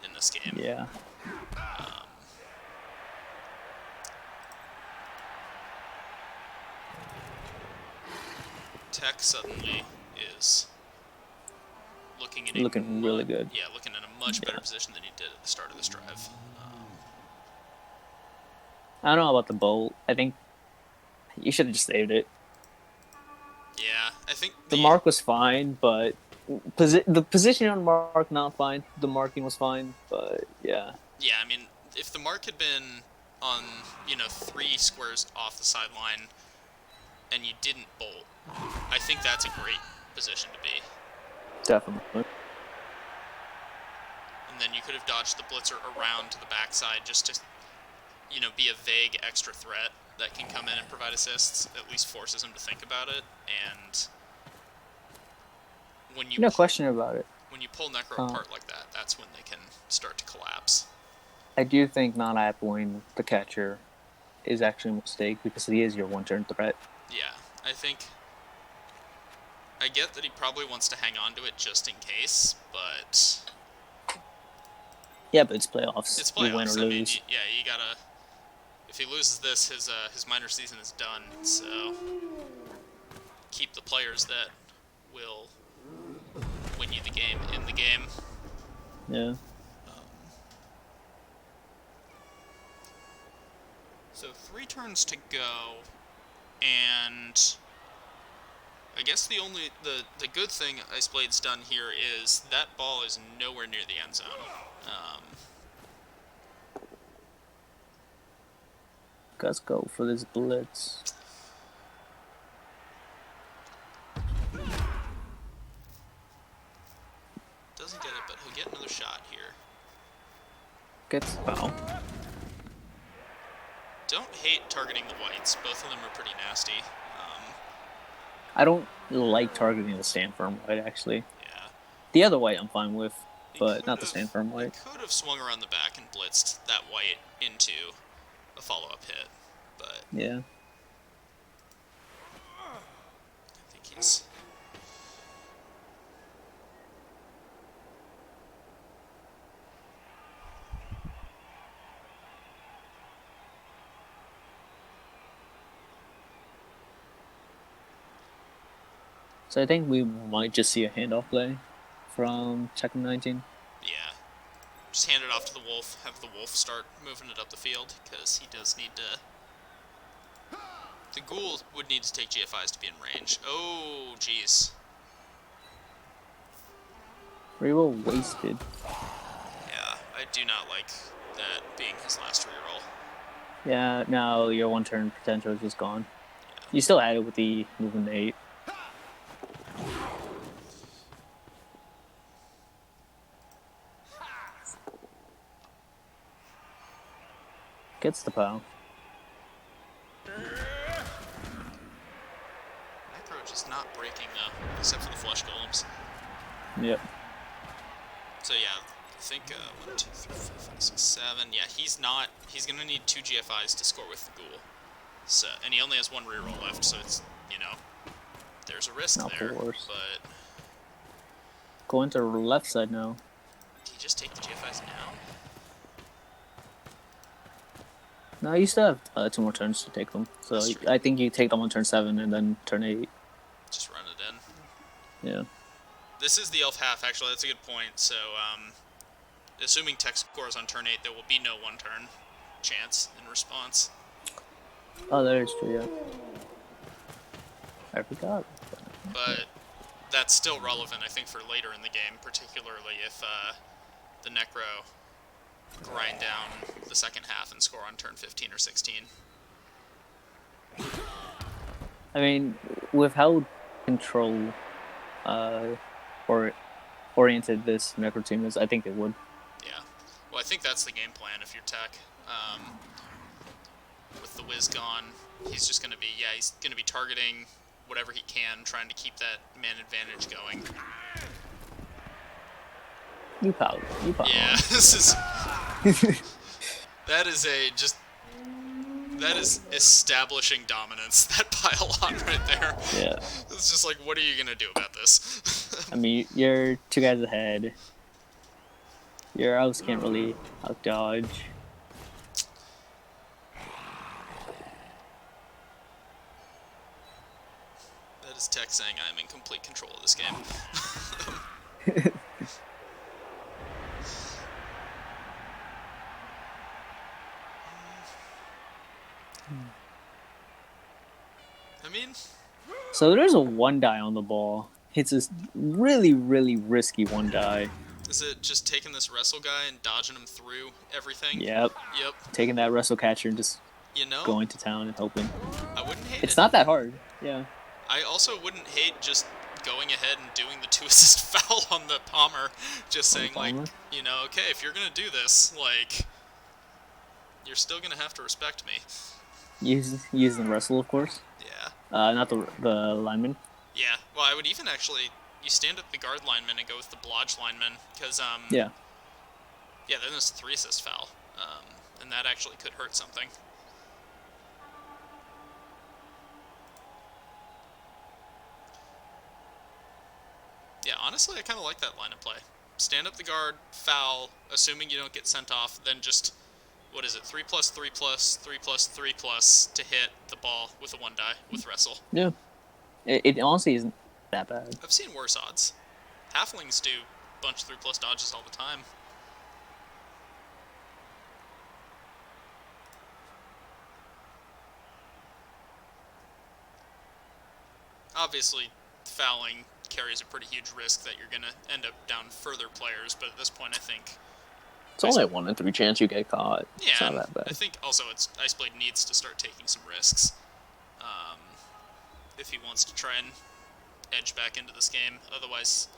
in this game. Yeah. Tech suddenly is looking Really good. Yeah, looking in a much better position than he did at the start of this drive. I don't know about the bolt. I think you should have just saved it. Yeah, I think The mark was fine, but the position on mark not fine. The marking was fine, but yeah. Yeah, I mean, if the mark had been on, 3 squares off the sideline and you didn't bolt, I think that's a great position to be. Definitely. And then you could have dodged the blitzer around to the backside just to, be a vague extra threat that can come in and provide assists. At least forces him to think about it. And when you No question about it. when you pull Necro apart like that, that's when they can start to collapse. I do think not appling the catcher is actually a mistake because he is your 1-turn threat. Yeah, I think I get that he probably wants to hang on to it just in case, but Yeah, but it's playoffs. it's You win or playoffs. I mean, lose. yeah, you gotta. If he loses this, his minor season is done. So keep the players that will win you the game in the game. Yeah. So 3 turns to go, and I guess the good thing Iceblade's done here is that ball is nowhere near the end zone. Um, Let's go for this blitz. doesn't get it, but he'll get another shot here. Gets foul. Don't hate targeting the whites. Both of them are pretty nasty. I don't like targeting the stand firm white, actually. Yeah. The other white I'm fine with, He but could not the have stand firm he white. could have swung around the back and blitzed that white into a follow-up hit, but Yeah. I think he's. So I think we might just see a handoff play from Tech19. Yeah. Just hand it off to the Wolf, have the Wolf start moving it up the field, because he does need to. The Ghoul would need to take GFIs to be in range. Oh, jeez. Reroll wasted. Yeah, I do not like that being his last reroll. Yeah, now your 1-turn potential is just gone. You still had it with the movement 8. Gets the POW. Necro just not breaking, though, except for the Flesh Golems. Yep. So yeah, I think 1, 2, 3, 4, 5, 6, 7. Yeah, he's not. He's gonna need 2 GFIs to score with the Ghoul. So, and he only has 1 reroll left, so it's, there's a risk Not there. the worst. But Going to the left side now. did he just take the GFIs now? No, you still have 2 more turns to take them. So I think you take them on turn 7 and then turn 8. Just run it in. Yeah. This is the elf half, actually. That's a good point. So, assuming Tech scores on turn 8, there will be no 1-turn chance in response. Oh, that is true, yeah. I forgot. But that's still relevant, I think, for later in the game, particularly if the Necro grind down the second half and score on turn 15 or 16. I mean, with how control or oriented this Necro team is, I think it would. Yeah. Well, I think that's the game plan if you're Tech. With the Wiz gone, he's just going to be, he's going to be targeting whatever he can, trying to keep that man advantage going. You power. Yeah, this is... that is establishing dominance, that pylon right there. Yeah. It's just like, what are you going to do about this? I mean, you're 2 guys ahead. Your elves can't really out-dodge. That is Tech saying I am in complete control of this game. I mean... So there's a 1-die on the ball. It's a really, really risky 1-die. Is it just taking this wrestle guy and dodging him through everything? Yep. Taking that wrestle catcher and just going to town and hoping. I wouldn't hate it. It's not that hard. Yeah. I also wouldn't hate just going ahead and doing the 2-assist foul on the Palmer. Just saying, like, okay, if you're going to do this, like, you're still going to have to respect me. Using wrestle, of course. Yeah. Not the lineman. Yeah. Well, I would even actually... You stand up the guard lineman and go with the blodge lineman, because, Yeah. Yeah, then it's a 3-assist foul. And that actually could hurt something. Yeah, honestly, I kind of like that line of play. Stand up the guard, foul, assuming you don't get sent off, then just, what is it, 3 plus 3 plus 3 plus 3 plus to hit the ball with a 1 die with wrestle. Yeah, it honestly isn't that bad. I've seen worse odds. Halflings do bunch 3 plus dodges all the time. Obviously, fouling carries a pretty huge risk that you're going to end up down further players, but at this point, I think. It's only a 1 in 3 chance you get caught. Yeah, it's not and that bad. I think also Iceblade needs to start taking some risks if he wants to try and edge back into this game. Otherwise,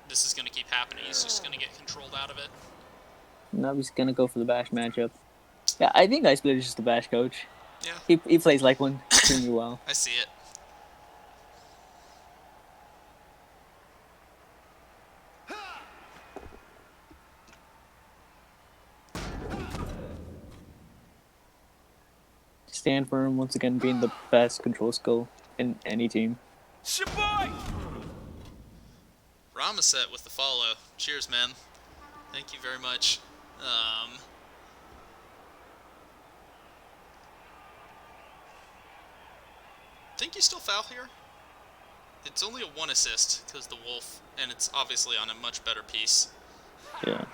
this is going to keep happening. He's just going to get controlled out of it. Now he's gonna go for the bash matchup. Yeah, I think Iceblade is just the bash coach. Yeah. He plays like one extremely well. I see it. Stand firm once again, being the best control skill in any team. Ramaset with the follow. Cheers, man. Thank you very much. Think you still foul here? It's only a 1 assist because the wolf, and it's obviously on a much better piece. Yeah.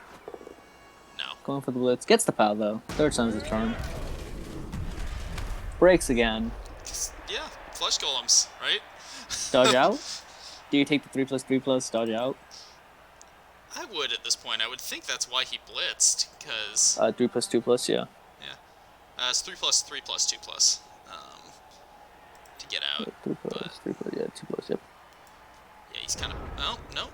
No. Going for the blitz. Gets the foul though. Third time's the charm. Breaks again. Yeah, flesh golems, right? Dodge out? Do you take the 3 plus 3 plus, dodge out? I would at this point. I would think that's why he blitzed, because... 3 plus 2 plus, yeah. Yeah. It's 3 plus 3 plus 2 plus. To get out. 3 plus 3 plus, yeah, 2 plus, yep. Yeah, he's kind of... Oh, no.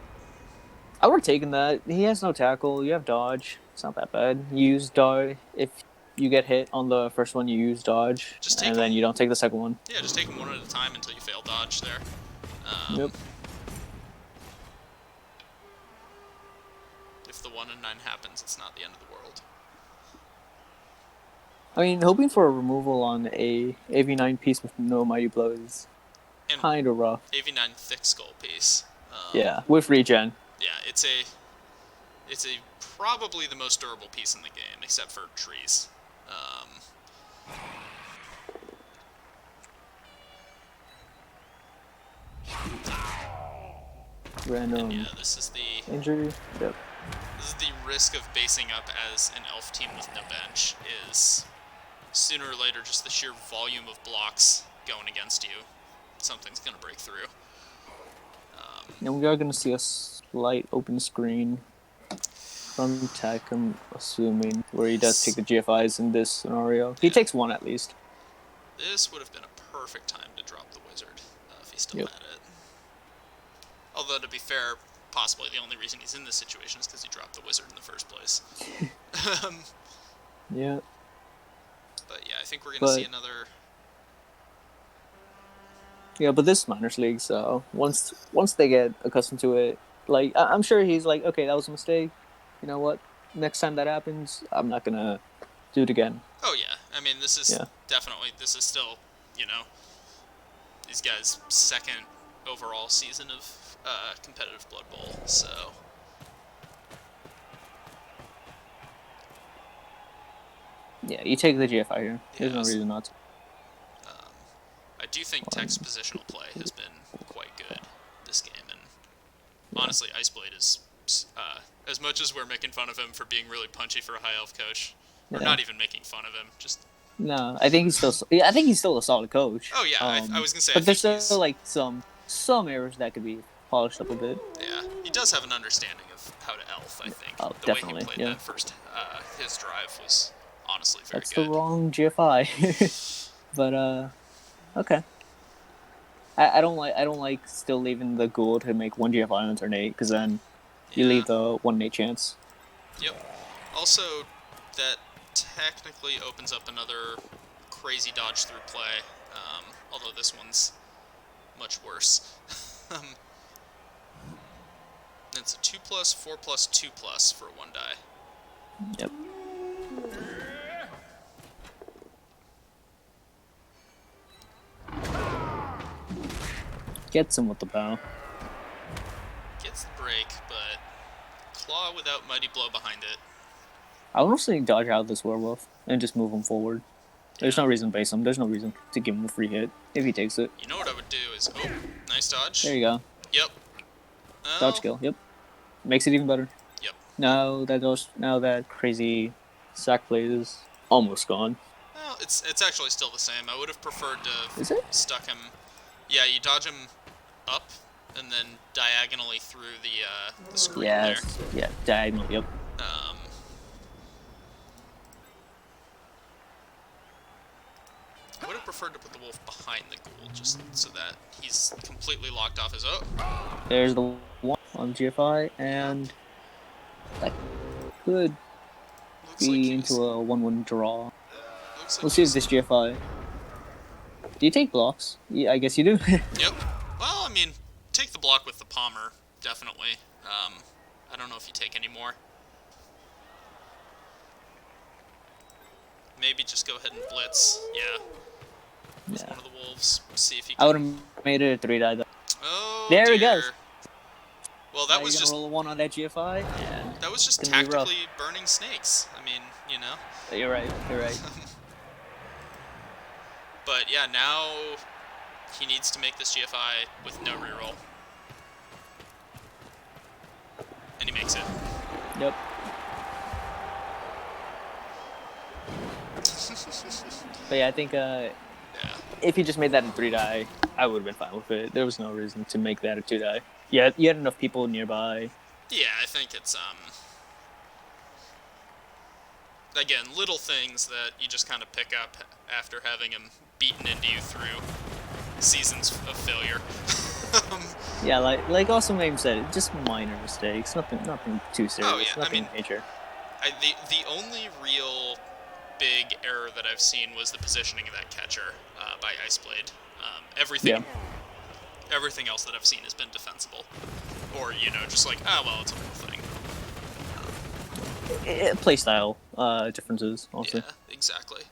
I would have taken that. He has no tackle. You have dodge. It's not that bad. You use dodge. If you get hit on the first one, you use dodge. And then you don't take the second one. Yeah, just take them one at a time until you fail dodge there. Yep. If the 1 in 9 happens, it's not the end of the world. I mean, hoping for a removal on a AV9 piece with no mighty blow is kind of rough. AV9 thick skull piece. Yeah, with regen. Yeah, it's a probably the most durable piece in the game, except for trees. Random. Yeah, this is the injury. Yep. This is the risk of basing up as an elf team with no bench. Is sooner or later just the sheer volume of blocks going against you, something's gonna break through. And we are gonna see a slight open screen from Tech, I'm assuming, where he does take the GFIs in this scenario. He takes 1 at least. This would have been a perfect time to drop the wizard if he still had it. Although, to be fair, possibly the only reason he's in this situation is because he dropped the wizard in the first place. Yeah. But yeah, I think we're going to see another... Yeah, but this is minors league, so once they get accustomed to it, like, I'm sure he's like, okay, that was a mistake. You know what? Next time that happens, I'm not going to do it again. Oh, yeah. I mean, this is definitely... This is still, you know, these guys' second overall season of competitive Blood Bowl, so... Yeah, you take the GFI here. There's no reason not to. I do think Tech's positional play has been quite good this game, and honestly, Iceblade is, as much as we're making fun of him for being really punchy for a high elf coach, we're not even making fun of him, just... No, I think he's still. Yeah, I think he's still a solid coach. Oh yeah, I was gonna say. But there's still like some errors that could be polished up a bit. Yeah, he does have an understanding of how to elf. I think the definitely, way he played that first, his drive was honestly very good. That's the wrong GFI, but okay. I don't like still leaving the ghoul to make 1 GFI on turn 8, because then you leave the 1 in 8 chance. Yep. Also, that technically opens up another crazy dodge through play, although this one's much worse. It's a 2+, 4+, 2+ for a 1 die. Yep. Gets him with the bow. Claw without Mighty Blow behind it. I would also dodge out this werewolf and just move him forward. There's Yeah. no reason to base him. There's no reason to give him a free hit if he takes it. You know what I would do is... Oh, nice dodge. There you go. Yep. Dodge Oh. skill. Yep. Makes it even better. Yep. Now that crazy sack play is almost gone. Well, it's actually still the same. I would have preferred to Is have it? stuck him... Yeah, you dodge him up, and then diagonally through the screen there. Yeah, diagonal, yep. I would have preferred to put the wolf behind the ghoul, just so that he's completely locked off his... Oh! There's the one on GFI, and that could Looks be like into a 1-1 draw. Looks like We'll see if this GFI... Do you take blocks? Yeah, I guess you do. Yep. Well, I mean, take the block with the Palmer, definitely. I don't know if you take any more. Maybe just go ahead and blitz. Yeah. With one of the wolves. See if he can... I would have made it a 3-die though. Oh, there dear. He goes. Well, that now was you're just... gonna roll a 1 on that GFI, and that was just tactically burning snakes. I mean, you know. You're right. But yeah, now he needs to make this GFI with no reroll. And he makes it. Yep. But yeah, I think if he just made that a 3-die, I would have been fine with it. There was no reason to make that a 2-die. Yeah, you had enough people nearby. Yeah, I think it's again, little things that you just kind of pick up after having him beaten into you through seasons of failure. Yeah, like also Mame said, just minor mistakes, nothing too serious, oh, yeah. nothing major. The only real big error that I've seen was the positioning of that catcher by Iceblade. Everything else that I've seen has been defensible, or just like, well, it's a whole thing. Playstyle differences also. Yeah, exactly.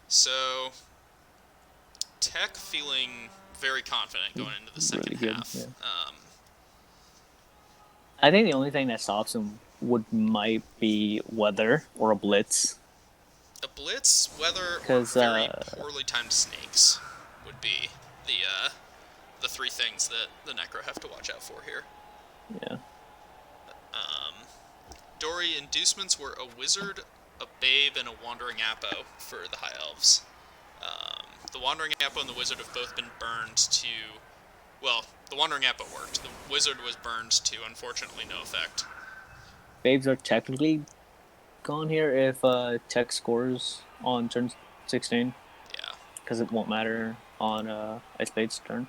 So, Tech feeling very confident going into the second half. Yeah. I think the only thing that stops him might be weather or a blitz. A blitz, weather, or very poorly timed snakes would be the three things that the Necro have to watch out for here. Yeah. Dory inducements were a wizard, a babe, and a wandering Apo for the High Elves. The wandering Apo and the wizard have both been burned to... Well, the wandering Apo worked. The wizard was burned to, unfortunately, no effect. Babes are technically gone here if Tech scores on turn 16. Yeah. Because it won't matter on Iceblade's turn.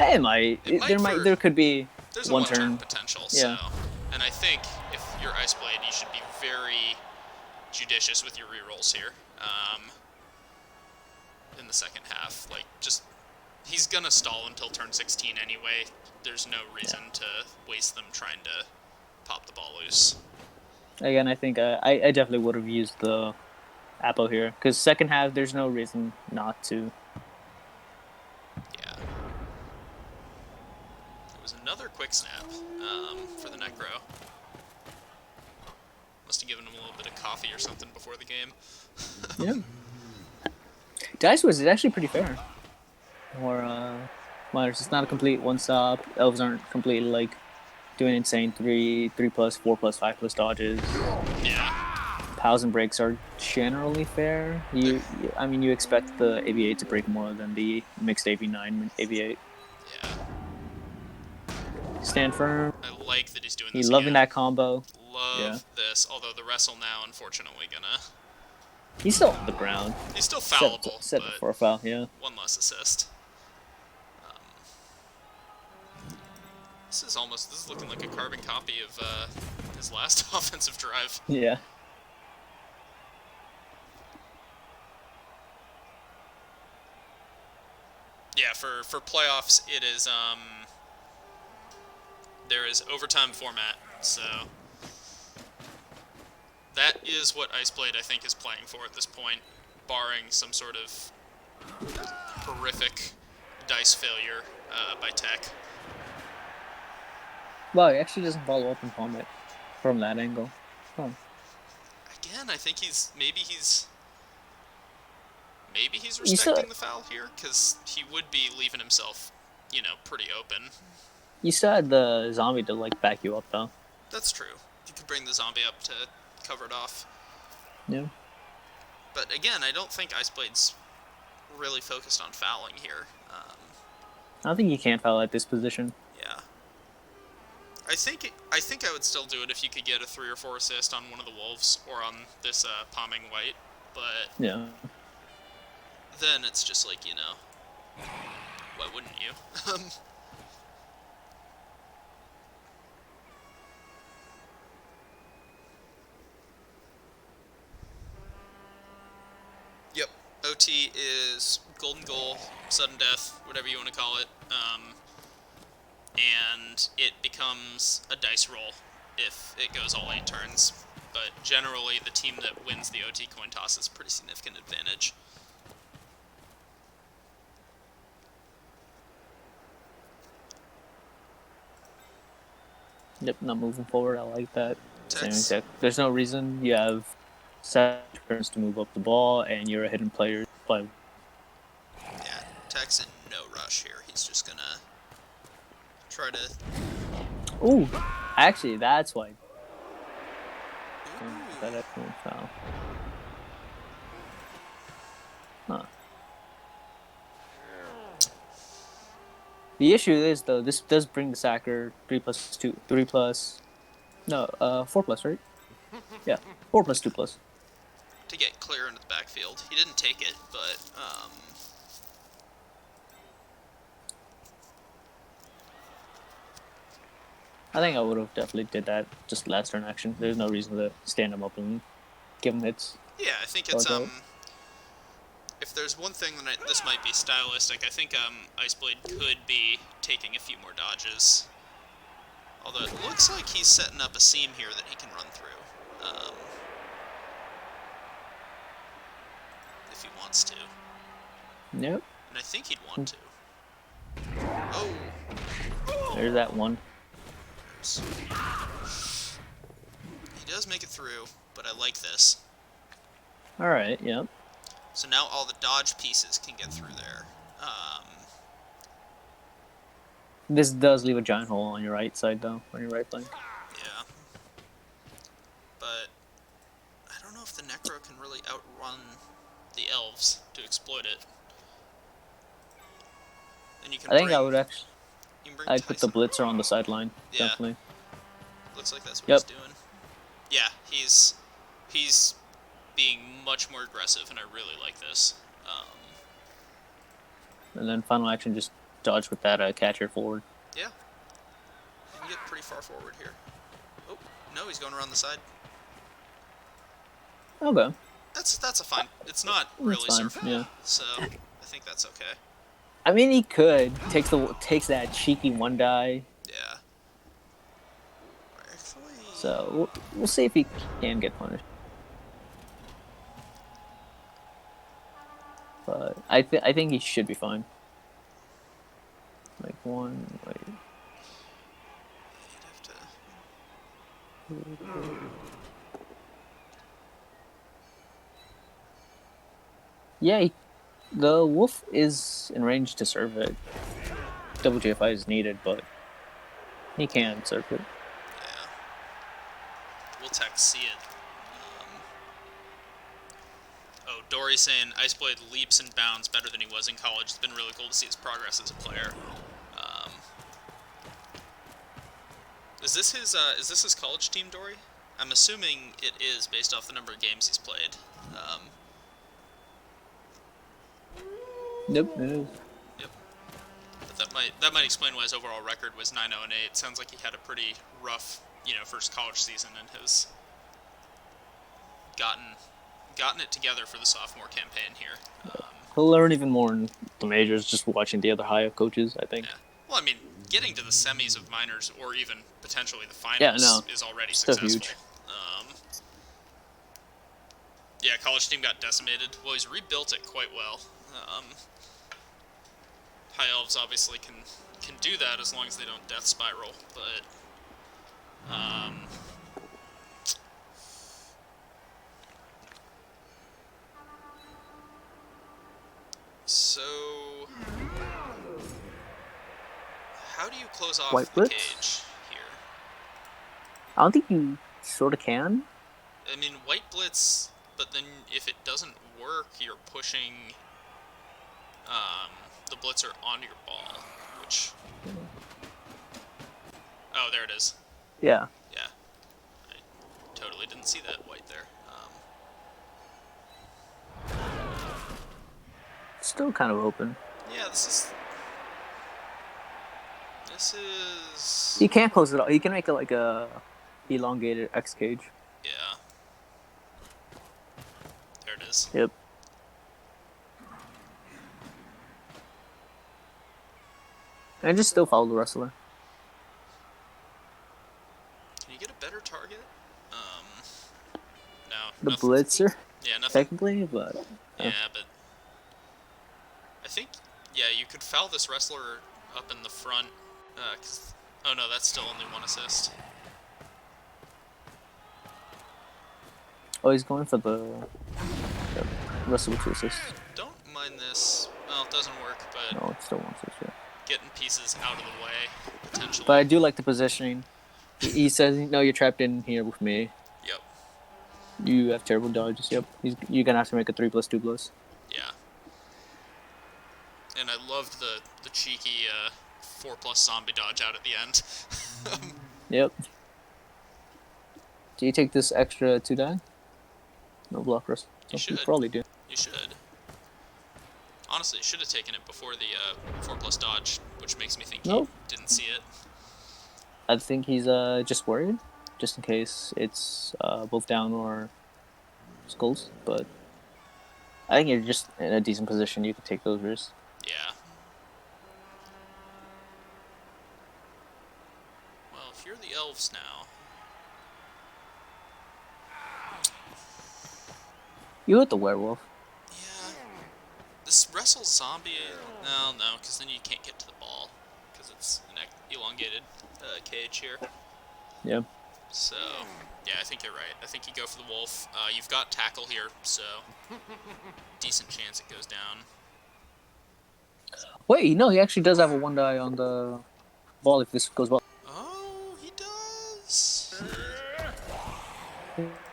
It might. There could be there's one a turn potential. Yeah. So, and I think if you're Iceblade, you should be very judicious with your rerolls here. In the second half, he's gonna stall until turn 16 anyway. There's no reason to waste them trying to pop the ball loose. Again, I think I definitely would have used the Apo here because second half there's no reason not to. Yeah. There was another quick snap for the Necro. Must have given him a little bit of coffee or something before the game. Yeah. Dice Wars is actually pretty fair. Or minors, it's not a complete one stop. Elves aren't completely doing insane 3+, 4+, 5+ dodges. Yeah. Pals and breaks are generally fair. You expect the AV8 to break more than the mixed AV9 AV8. Yeah. Stand firm. I like that he's doing He's this loving again. that combo. Love this, although the wrestle now, unfortunately, gonna... He's still on the ground. He's still fallible, set but for a foul, yeah. one less assist. This is looking like a carbon copy of his last offensive drive. Yeah. Yeah, for playoffs, it is, there is overtime format, so that is what Iceblade, I think, is playing for at this point, barring some sort of horrific dice failure by Tech. Wow, he actually doesn't follow up in format. from that angle. Huh. Again, I think maybe he's You still respecting the foul here because he would be leaving himself, pretty open. you still had the zombie to like back you up though. That's true. You could bring the zombie up to cover it off. Yeah. But again, I don't think Iceblade's really focused on fouling here. I don't think you can foul at this position. Yeah. I think I would still do it if you could get a 3 or 4 assist on one of the wolves or on this palming white, but Yeah. then it's just like, why wouldn't you? Yep. OT is golden goal, sudden death, whatever you want to call it. And it becomes a dice roll if it goes all 8 turns. But generally, the team that wins the OT coin toss has a pretty significant advantage. Yep. Not moving forward. I like that. Same Tex, exact. There's no reason you have 7 turns to move up the ball, and you're a hidden player. But yeah, Tex in no rush here. He's just gonna try to. ooh, actually, that's why. That Ooh. excellent foul. Huh. The issue is though, this does bring the sacker 3+2, 3+. No, 4+, right? Yeah, 4+2+. To get clear into the backfield. He didn't take it, but I think I would have definitely did that just last turn action. There's no reason to stand him up and give him hits. yeah, I think it's if there's one thing that this might be stylistic, I think Iceblade could be taking a few more dodges. Although it looks like he's setting up a seam here that he can run through, if he wants to. Yep. And I think he'd want to. Oh, There's that one. he does make it through, but I like this. All right. Yep. So now all the dodge pieces can get through there. This does leave a giant hole on your right side though, on your right flank. Yeah. But I don't know if the Necro can really outrun the Elves to exploit it. And you can I think bring, I would actually. you can bring I'd put the Tyson. blitzer on the sideline. Yeah. Definitely. Looks like that's what Yep. he's doing. Yeah, he's being much more aggressive, and I really like this. And then final action, just dodge with that catcher forward. Yeah, you can get pretty far forward here. Oh no, he's going around the side. Okay. That's a fine. It's not really surf, Yeah. so I think that's okay. I mean, he could takes that cheeky one die. Yeah. Actually, So we'll see if he can get punished. But I think he should be fine. Like one, like. you'd have to. Yeah, the wolf is in range to serve it. Double GFI is needed, but he can serve it. Yeah. We'll tech see it. Oh, Dory saying Iceblade leaps and bounds better than he was in college. It's been really cool to see his progress as a player. Is this his college team, Dory? I'm assuming it is based off the number of games he's played. Nope, it is. Yep. But that might explain why his overall record was 9-0-8. Sounds like he had a pretty rough, first college season and has gotten it together for the sophomore campaign here. He'll learn even more in the majors just watching the other high coaches, I think. Yeah. Well, I mean, getting to the semis of minors or even potentially the finals is already successful. Huge. Yeah, college team got decimated. Well, he's rebuilt it quite well. High Elves obviously can do that as long as they don't death spiral, but how do you close off White the Blitz? cage here? I don't think you sort of can. I mean, white blitz, but then if it doesn't work, you're pushing um, the blitzer onto your ball, which... Oh, there it is. Yeah. Yeah, I totally didn't see that white there. Still kind of open. Yeah, this is... You can't close it off. You can make it like a elongated X cage. Yeah. There it is. Yep. And just still follow the wrestler. Can you get a better target? No, The nothing. blitzer, Yeah, nothing. technically, but... Yeah, but I think, yeah, you could foul this wrestler up in the front. Oh no, that's still only one assist. Oh, he's going for the wrestler with 2 assists. Don't mind this. Well, it doesn't work, but No, it's still 1 assist, yeah. getting pieces out of the way, potentially. But I do like the positioning. He says, no, you're trapped in here with me. Yep. You have terrible dodges, yep. You're gonna have to make a 3+2+. Yeah. And I loved the cheeky 4+ zombie dodge out at the end. Yep. Do you take this extra 2 die? No block rest. You should. You probably do. You should. Honestly, you should have taken it before the 4+ dodge, which makes me think Nope. he didn't see it. I think he's just worried, just in case it's both down or skulls. But I think you're just in a decent position. You can take those risks. Yeah. Well, if you're the elves now... You hit the werewolf. Yeah. This wrestle zombie... No, because then you can't get to the ball. Because it's an elongated cage here. Yeah. So, yeah, I think you're right. I think you go for the wolf. You've got tackle here, so decent chance it goes down. Wait, no, he actually does have a 1 die on the ball if this goes well. Oh, he does.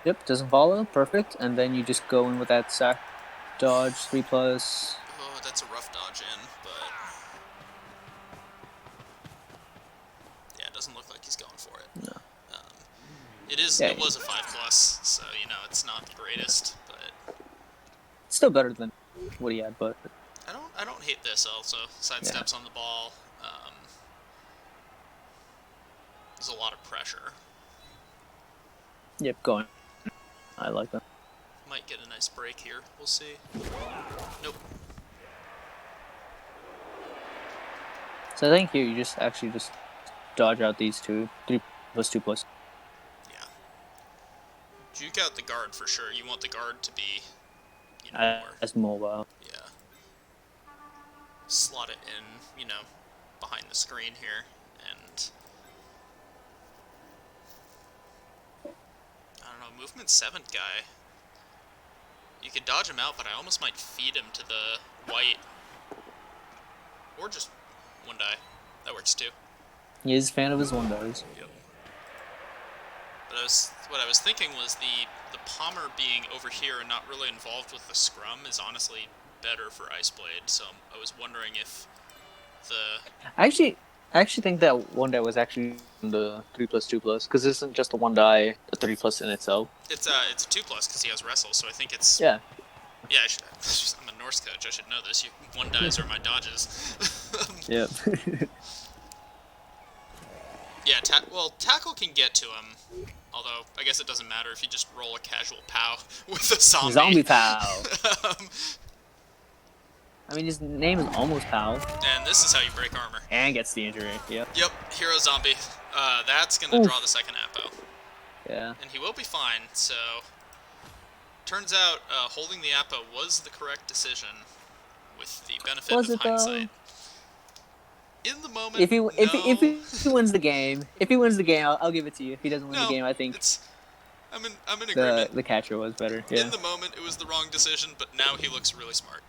Yep, doesn't follow. Perfect. And then you just go in with that sack dodge, 3+. Oh, that's a rough dodge in, but... Yeah, it doesn't look like he's going for it. No. It is. Yeah. It was a 5+, so, you know, it's not the greatest, but... It's still better than what he had, but... I don't hate this also. Sidesteps on the ball. There's a lot of pressure. Yep, going. I like that. Might get a nice break here. We'll see. Nope. So I think here you just actually just dodge out these 2, 3+2+. Yeah. Juke out the guard for sure. You want the guard to be, you know, more... As mobile. Yeah. Slot it in, you know, behind the screen here, and... I don't know, movement 7 guy. You could dodge him out, but I almost might feed him to the white. Or just 1 die. That works too. He is a fan of his 1 dies. Yep. But what I was thinking was the Palmer being over here and not really involved with the scrum is honestly better for Iceblade, so I was wondering if the... I actually think that 1 die was actually the 3+2+, because this isn't just a 1 die, a 3+ in itself. It's a 2+ because he has wrestle, so I think it's... Yeah. Yeah, I'm a Norse coach, I should know this. 1 dies are my dodges. Yep. Yeah, tackle can get to him. Although, I guess it doesn't matter if you just roll a casual pow with a zombie. Zombie Pow. I mean, his name is almost Pow. And this is how you break armor. And gets the injury, yep. Yep, hero zombie. That's gonna draw the second Apo. Yeah. And he will be fine, so... Turns out, holding the Apo was the correct decision, with the benefit of hindsight. In the moment, if he wins the game, I'll give it to you. If he doesn't win the game, I think I'm in agreement. The catcher was better. Yeah. In the moment, it was the wrong decision, but now he looks really smart.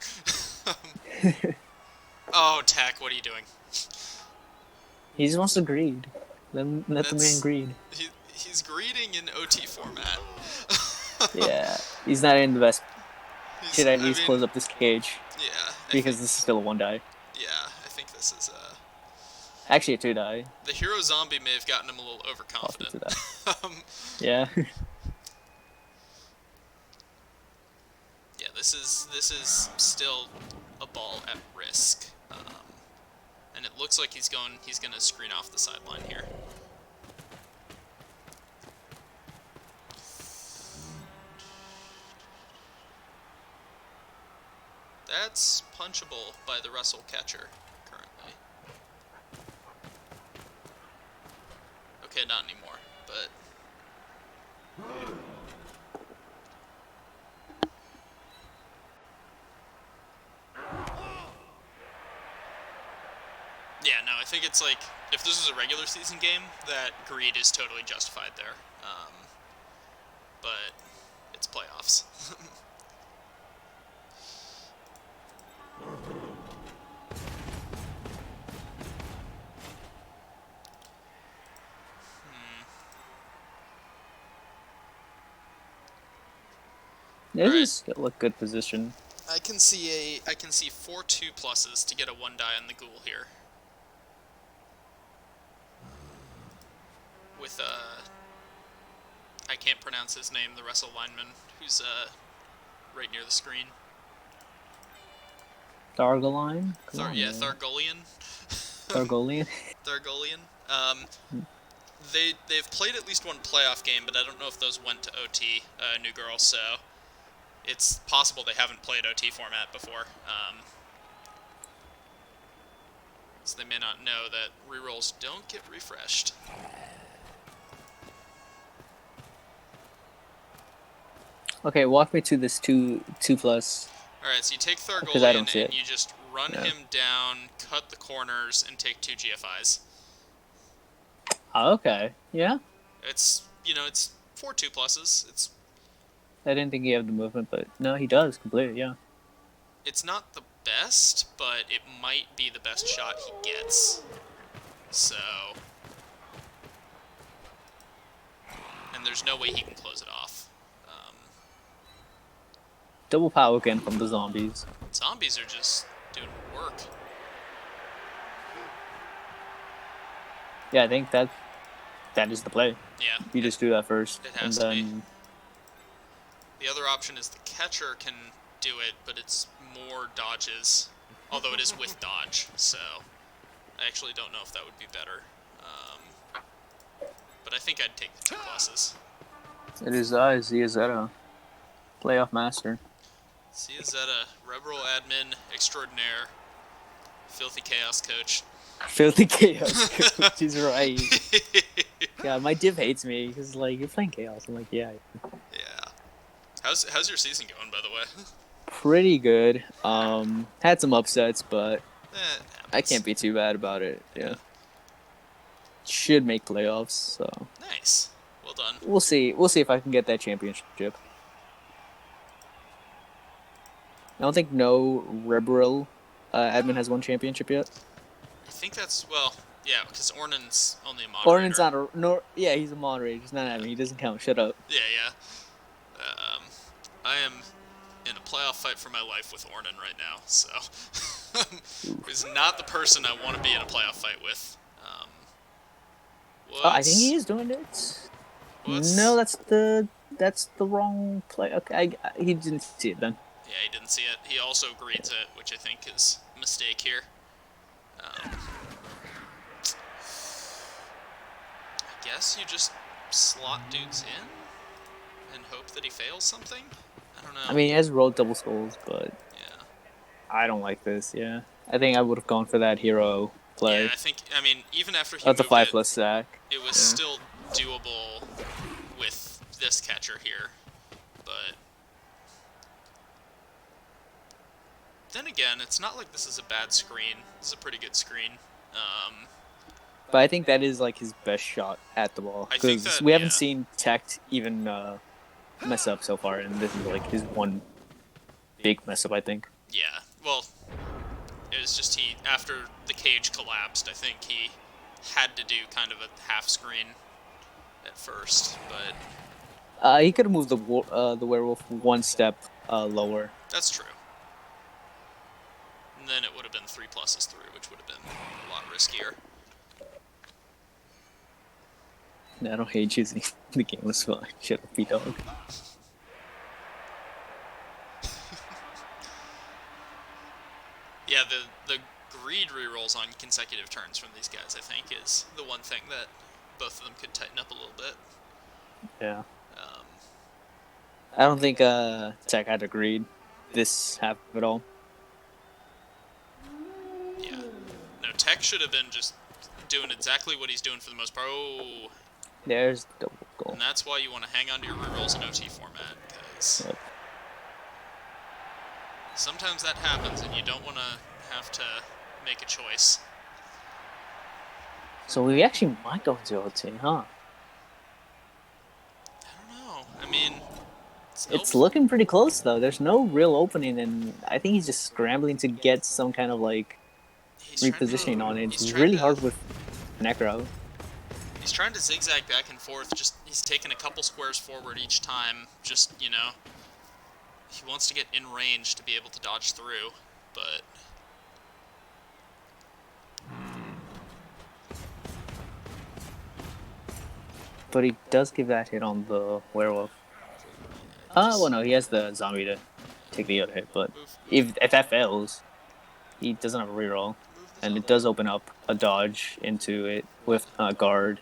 Oh, Tech, what are you doing? He just wants to greed. Let the man That's greed. he's greeting in OT format. Yeah, he's not in the best. Should He's, I at I least mean, close up this cage yeah, because this is still a 1 die. I think this is Actually, a 2 die. the hero zombie may have gotten him a little Possibly overconfident. 2 die. um, Yeah. yeah, this is still a ball at risk, and it looks like he's gonna screen off the sideline here. That's punchable by the wrestle catcher currently. Okay, not anymore, but yeah, no, I think it's like if this was a regular season game, that greed is totally justified there. But it's playoffs. All This right, is still a good position. I can see 4 2+s to get a 1 die on the ghoul here. With I can't pronounce his name, the wrestle lineman who's right near the screen. Thargoline? Come on, Yeah, man. Thargolian. Thargolian? Thargolian. They've played at least one playoff game, but I don't know if those went to OT, New Girl. So it's possible they haven't played OT format before. So they may not know that rerolls don't get refreshed. Okay, walk me to this 2+. Alright, so you take Because I don't Thargolian see and it. you just run Yeah. him down, cut the corners, and take 2 GFIs. Oh, okay. Yeah. It's, it's 4 2+s. I didn't think he had the movement, but no, he does completely. Yeah. It's not the best, but it might be the best shot he gets. So... And there's no way he can close it off. Double power again from the zombies. Zombies are just doing work. Yeah, I think that is the play. Yeah. You just do that first, It and has to be. then The other option is the catcher can do it, but it's more dodges. Although it is with dodge, so I actually don't know if that would be better. But I think I'd take the 2+s. it is Ziazetta, playoff master. Ziazetta, REBBRL admin extraordinaire, filthy chaos coach. Filthy chaos coach. He's right. Yeah, my div hates me because like you're playing chaos. I'm like, yeah. Yeah. How's your season going, by the way? Pretty good. Had some upsets, but I Happens. can't be too bad about it. Yeah. Should make playoffs, so Nice. Well done. we'll see. We'll see if I can get that championship. I don't think no REBBRL admin has won championship yet. I think that's, well, yeah, because Ornan's only a moderator. Ornan's not a no. Yeah, he's a moderator. He's not admin. He doesn't count. Shut up. Yeah. I am in a playoff fight for my life with Ornan right now, so he's not the person I want to be in a playoff fight with. I think he is doing it. No, that's the wrong play. Okay, he didn't see it then. Yeah, he didn't see it. He also greets it, which I think is a mistake here. I guess you just slot dudes in and hope that he fails something? I don't know. I mean, he has rolled double skulls, but yeah, I don't like this. Yeah, I think I would have gone for that hero play. Yeah, I mean, even after he That's a moved 5+ sack. it was still doable with this catcher here. But then again, it's not like this is a bad screen. This is a pretty good screen. But I think that is like his best shot at the ball because we haven't seen Tech even mess up so far, and this is like his one big mess up, I think. Yeah, well, it was just after the cage collapsed, I think he had to do kind of a half screen at first, but He could have moved the werewolf one step lower. that's true. And then it would have been 3 pluses through, which would have been a lot riskier. I don't hate choosing the game was fine. Shut up, dog. Yeah, the greed rerolls on consecutive turns from these guys, I think, is the one thing that both of them could tighten up a little bit. Yeah. Um, I don't think Tech had agreed this half at all. yeah. No, Tech should have been just doing exactly what he's doing for the most part. Oh, There's double goal. and that's why you want to hang on to your rerolls in OT format, because Yep. sometimes that happens and you don't want to have to make a choice. So we actually might go into OT, huh? I don't know. I mean, It's looking pretty close though. There's no real opening, and I think he's just scrambling to get some kind of like repositioning on it. It's really hard with Necro. He's trying to zigzag back and forth. Just he's taking a couple squares forward each time. Just, you know, he wants to get in range to be able to dodge through, but But he does give that hit on the werewolf. Well, no, he has the zombie to take the other hit, but if that fails, he doesn't have a reroll. And it does open up a dodge into it with guard.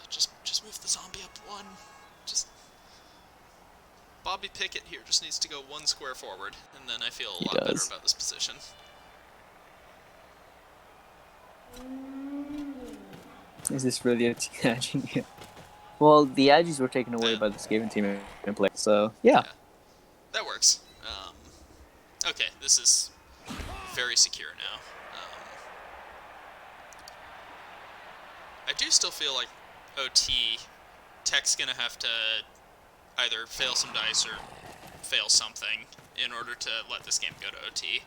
just move the zombie up one. Just Bobby Pickett here just needs to go one square forward, and then I feel a lot better about this position. Is this really a agi? Well, the agis were taken away by the Skaven team in play, so yeah. That works. Okay, this is very secure now. I do still feel like OT, Tech's gonna have to either fail some dice or fail something in order to let this game go to OT.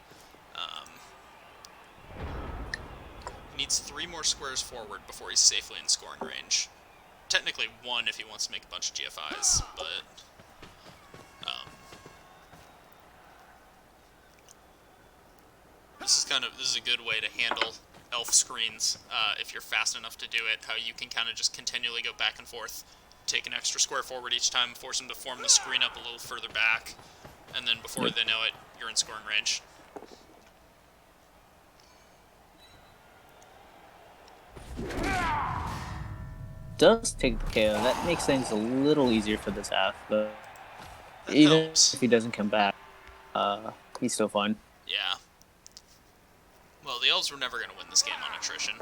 He needs 3 more squares forward before he's safely in scoring range. Technically 1 if he wants to make a bunch of GFIs, but this is a good way to handle elf screens if you're fast enough to do it. How you can kind of just continually go back and forth, take an extra square forward each time, force them to form the screen up a little further back, and then before they know it, you're in scoring range. Does take the KO. That makes things a little easier for this half, but even if he doesn't come back, he's still fine. Yeah. Well, the Elves were never going to win this game on attrition.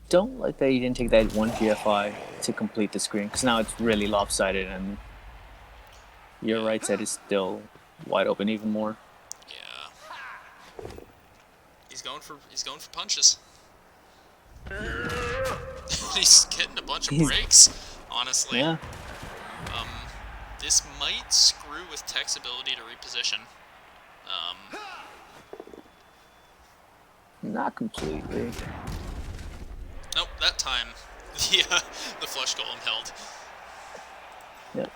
Don't like that he didn't take that one GFI to complete the screen, because now it's really lopsided, and your right side is still wide open even more. Yeah. He's going for punches. He's getting a bunch of breaks, honestly. Yeah. This might screw with Tech's ability to reposition. Not completely. Nope, that time the flesh golem held. Yep.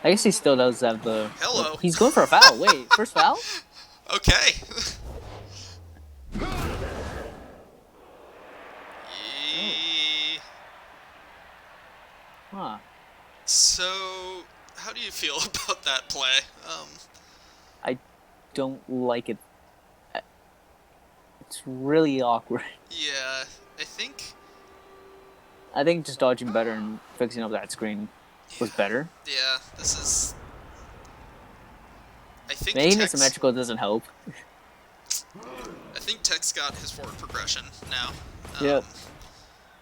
I guess he still does have the... Hello. He's going for a foul. Wait, first foul? Okay. Huh. So, how do you feel about that play? I don't like it. It's really awkward. Yeah, I think just dodging better and fixing up that screen was better. Yeah, this is... I think Making it symmetrical doesn't help. I think Tech's got his forward progression now. Yep.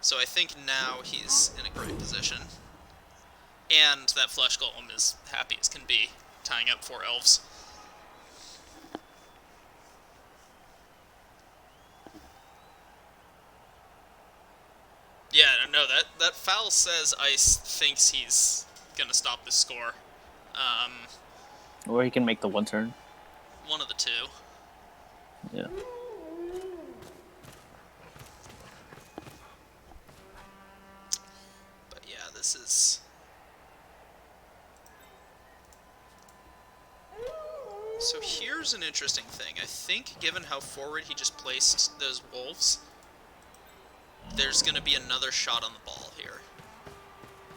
So I think now he's in a great position. And that flesh golem is happy as can be, tying up 4 elves. Yeah, no, that foul says Ice thinks he's gonna stop this score. Or he can make the one turn. one of the two. Yeah. But yeah, this is... So here's an interesting thing. I think, given how forward he just placed those wolves, there's going to be another shot on the ball here.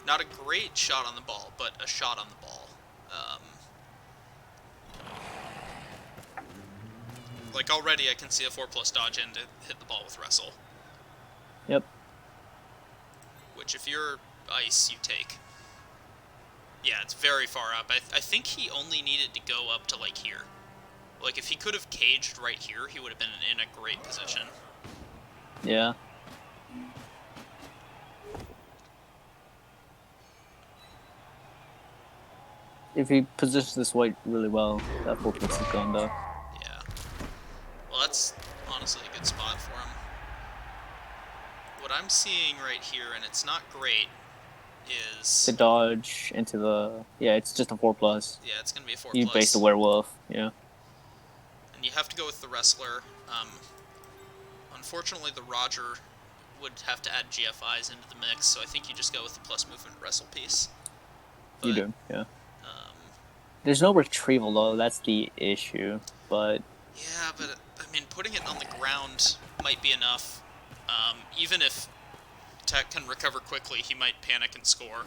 Not a great shot on the ball, but a shot on the ball. Like, already I can see a 4+ dodge in to hit the ball with wrestle. Yep. Which, if you're ice, you take. Yeah, it's very far up. I think he only needed to go up to, like, here. Like, if he could have caged right here, he would have been in a great position. Yeah. If he positions this white really well, that 4+ is gone though. Yeah. Well, that's honestly a good spot for him. What I'm seeing right here, and it's not great, is... The dodge into the... Yeah, it's just a 4+. Yeah, it's going to be a 4+. You base the werewolf, yeah. And you have to go with the wrestler. Unfortunately, the Roger would have to add GFIs into the mix, so I think you just go with the plus movement wrestle piece. But, you do, yeah. There's no retrieval though, that's the issue, but... Yeah, but, I mean, putting it on the ground might be enough. Even if Tech can recover quickly, he might panic and score.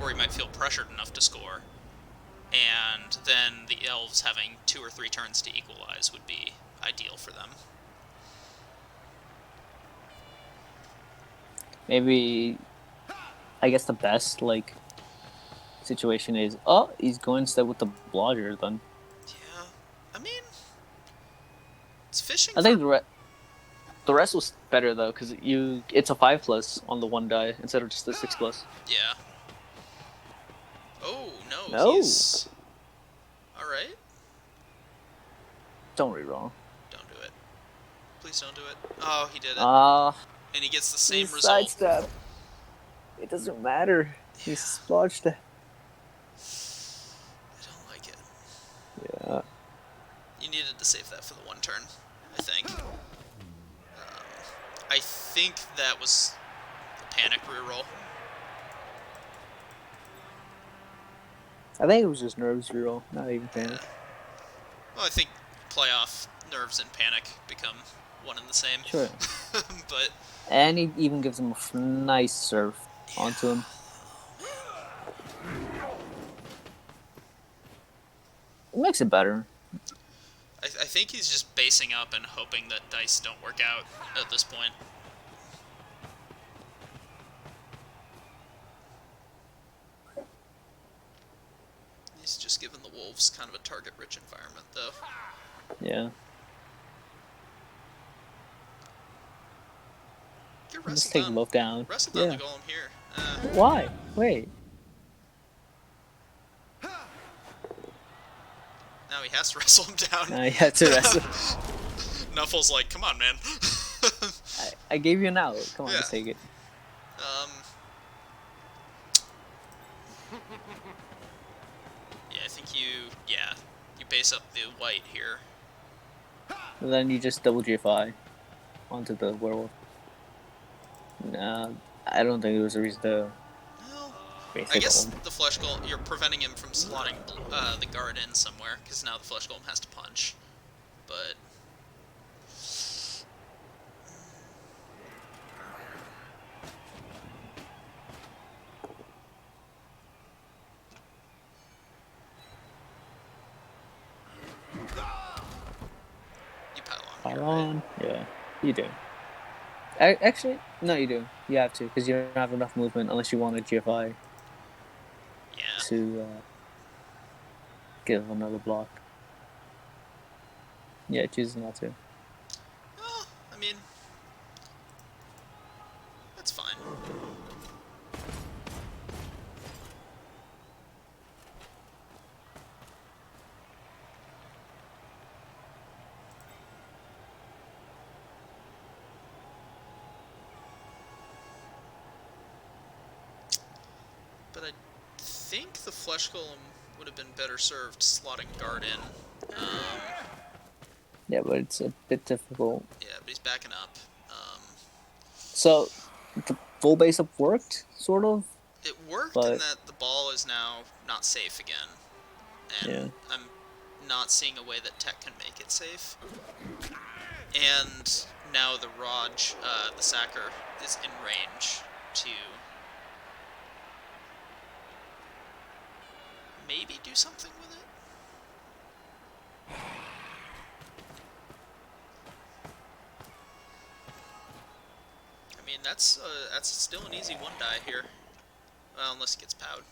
Or he might feel pressured enough to score. And then the Elves having 2 or 3 turns to equalize would be ideal for them. Maybe... I guess the best, like... situation is... Oh, he's going instead with the blodger then. Yeah, I mean... It's fishing I think the rest was better though, because it's a 5+ on the one die instead of just the 6+. Yeah. Oh, no, No. he's... Alright. Don't reroll. Don't do it. Please don't do it. Oh, he did it. And he gets the same result. Sidestep. It doesn't matter. Yeah. He splodged it. I don't like it. Yeah. You needed to save that for the 1 turn, I think. I think that was the panic reroll. I think it was just nerves reroll, not even panic. Well, I think playoff nerves and panic become one and the same. Sure. But... And he even gives him a nice serve onto him. It makes it better. I think he's just basing up and hoping that dice don't work out at this point. He's just given the Wolves kind of a target-rich environment, though. Yeah. Get Let's wrestled take down. both down. Wrestle down the golem here. Why? Wait. Now he has to wrestle him down. Now he had to wrestle. Nuffle's like, come on, man. I gave you an out. Come on, Yeah. just take it. Yeah, I think you base up the white here. And then you just double GFI onto the werewolf. Nah, I don't think there was a reason to Well, base I it guess on. the flesh golem, you're preventing him from slotting the guard in somewhere, because now the flesh golem has to punch. But you pile on. Yeah, you do. Actually, no, you do. You have to, because you don't have enough movement unless you want a GFI Yeah. to give another block. Yeah, chooses not to. Well, I mean, that's fine. But I think the flesh golem would have been better served slotting guard in. Yeah, but it's a bit difficult. Yeah, but he's backing up. So the full base up worked, sort of, It worked in but that the ball is now not safe again, and yeah. I'm not seeing a way that Tech can make it safe. And now the Raj, the Sacker, is in range to maybe do something with it. I mean, that's still an easy one die here. Well, unless he gets powed.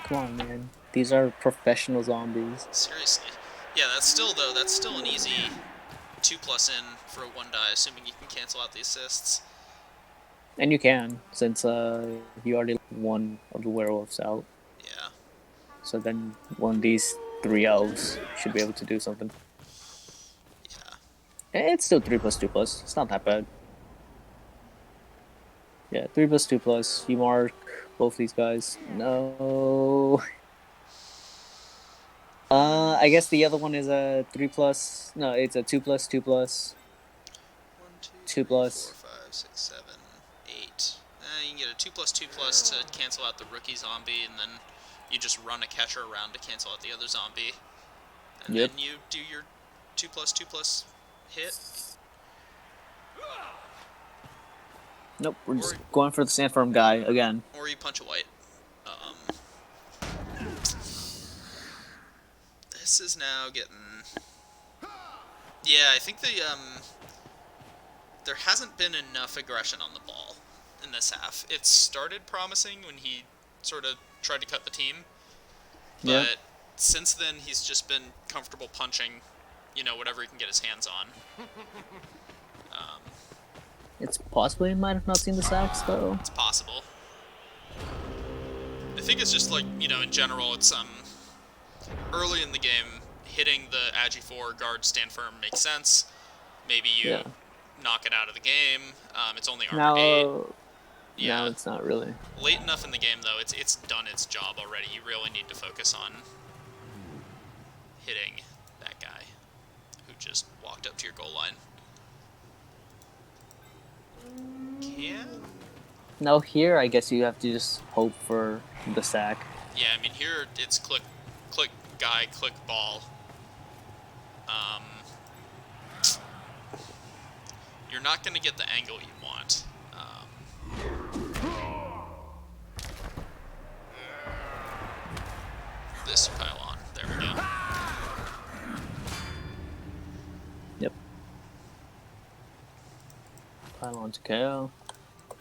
Come on, man. These are professional zombies. Seriously. Yeah, that's still an easy 2+ in for a 1 die, assuming you can cancel out the assists. And you can, since you already let one of the werewolves out. Yeah. So then one of these 3 elves should be able to do something. Yeah. It's still 3+2+. It's not that bad. Yeah, 3+2+. You mark both these guys. No. I guess the other one is a 3+. No, it's a 2+2+. 1, 2, 2 3, 4, plus. 5, 6, 7, 8. You can get a 2+2+ to cancel out the rookie zombie, and then you just run a catcher around to cancel out the other zombie. And Yep. then you do your 2+2+ hit. Nope, we're just going for the sandworm guy again. Or you punch a white. This is now getting... Yeah, I think there hasn't been enough aggression on the ball in this half. It started promising when he sort of tried to cut the team, but Yeah. since then he's just been comfortable punching, whatever he can get his hands on. It's possible he might have not seen the sacks, though. It's possible. I think it's just like, in general, it's early in the game, hitting the Agi 4 guard stand firm makes sense. Maybe you knock it out of the game. It's only armor 8. Yeah. Now it's not really. Late enough in the game, though, it's done its job already. You really need to focus on hitting that guy who just walked up to your goal line. Now here, I guess you have to just hope for the sack. Yeah, I mean, here it's click guy, click ball. You're not going to get the angle you want. This pylon. There we go. Yep. Pylon to KO.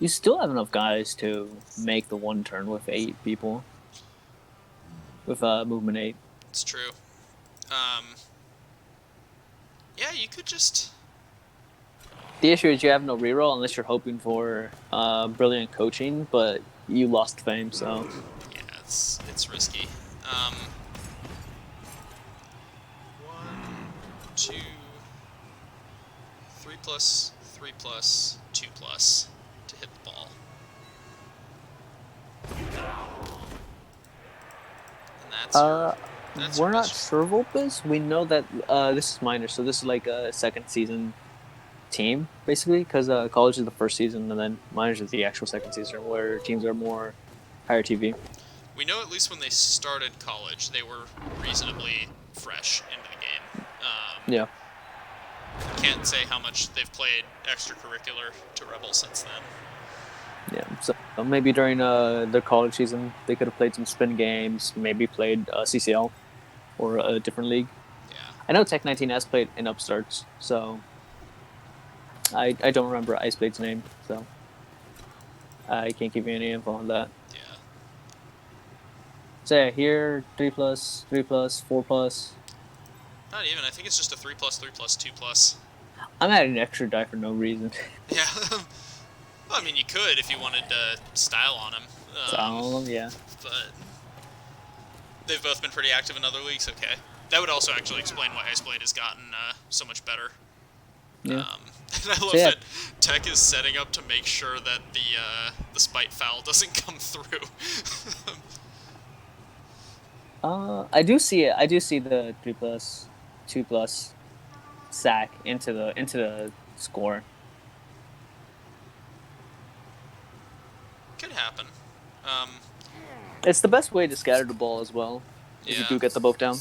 You still have enough guys to make the one turn with 8 people. With movement 8. It's true. Yeah, you could just... The issue is you have no reroll unless you're hoping for brilliant coaching, but you lost fame, so... Yeah, it's risky. 1, 2, 3+, 3+, 2+ to hit the ball. And that's we're not sure Volpes. We know that this is minor, so this is like a second season team, basically, because college is the first season, and then minors is the actual second season, where teams are more higher TV. We know at least when they started college, they were reasonably fresh into the game. Yeah. Can't say how much they've played extracurricular to Rebel since then. Yeah, so maybe during their college season, they could have played some spin games, maybe played CCL or a different league. Yeah. I know Tech19 has played in Upstarts, so I don't remember Iceblade's name, so I can't give you any info on that. Yeah. So yeah, here 3+, 3+, 4+. Not even. I think it's just a 3+, 3+, 2+. I'm adding an extra die for no reason. Yeah. Well, I mean, you could if you wanted to style on them. Yeah. But they've both been pretty active in other leagues. Okay. That would also actually explain why Iceblade has gotten so much better. Yeah. And I love that Tech is setting up to make sure that the spite foul doesn't come through. I do see it. I do see the 3+, 2+ sack into the score. Could happen. Um, It's the best way to scatter the ball as well. If you yeah. do get the both down.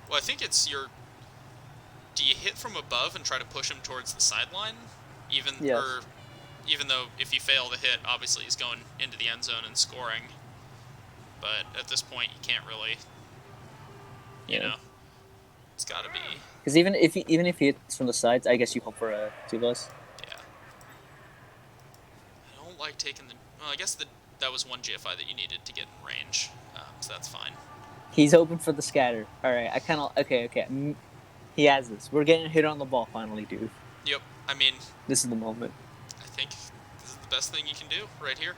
Well, I think it's your. Do you hit from above and try to push him towards the sideline, Yes. even though if you fail to hit, obviously he's going into the end zone and scoring. But at this point, you can't really. You Yeah. know, it's got to be. Because even if he hits from the sides, I guess you hope for a 2+. Yeah. I don't like taking the. Well, I guess that was one GFI that you needed to get in range, so that's fine. He's hoping for the scatter. All right. I kind of okay. He has this. We're getting a hit on the ball finally, dude. Yep. I mean, This is the moment. I think this is the best thing you can do right here.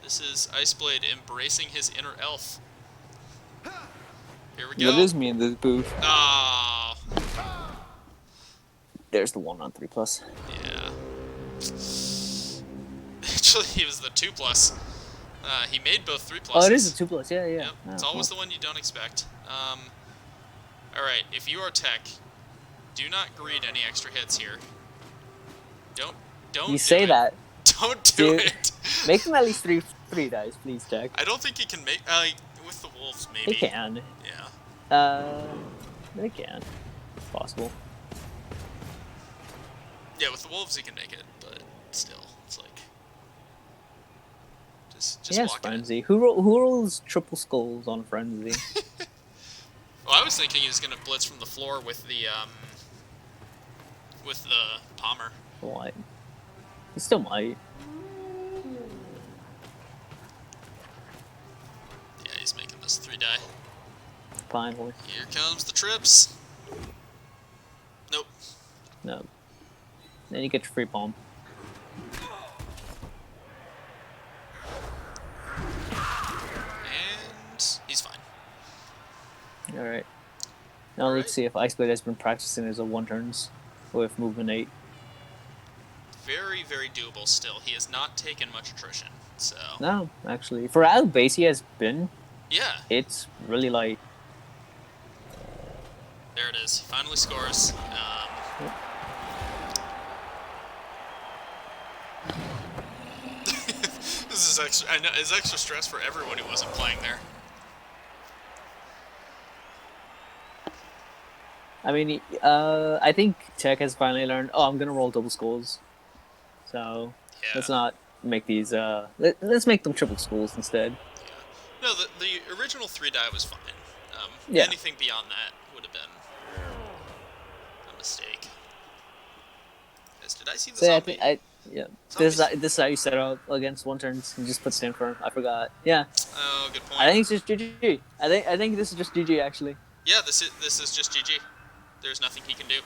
This is Iceblade embracing his inner elf. Here we What go. does me in this booth? Ah, There's the one on 3+. yeah. Actually, he was the 2+. He made both 3 Oh, it is pluses. a 2+. Yeah, yeah. Yep, Oh, it's always well. the one you don't expect. All right, if you are Tech, do not greed any extra hits here. Don't You don't do say it. that, Don't do dude. it. Make him at least three dice, please, Jack. I don't think he can make with the wolves He maybe. can. Yeah. They can. It's possible. Yeah, with the wolves he can make it, but still, it's like He just has walking it. Frenzy. Who rolls triple skulls on Frenzy? Well, I was thinking he was gonna blitz from the floor with the Palmer. What? He still might. Yeah, he's making this 3-die. Finally. Here comes the trips. Nope. No. Then you get your free palm. And he's fine. Alright. Now All let's right. see if Iceblade has been practicing his 1 turns with movement 8. Very, very doable still. He has not taken much attrition, so. No, actually. For how base he has been, Yeah, it's really light. there it is. He finally scores. Yep. This is extra. I know it's extra stress for everyone who wasn't playing there. I mean, I think Tech has finally learned, oh, I'm going to roll double skulls. So let's Yeah. not make these, let's make them triple skulls instead. No, the original 3-die was fine. Yeah. Anything beyond that would have been a mistake. Did I see the So yeah, zombie? yeah. Zombies. This is how you set out against 1 turns. You just put stand firm. I forgot. Yeah. Oh, good I point. think it's just GG. I think this is just GG actually. Yeah, this is just GG. There's nothing he can do.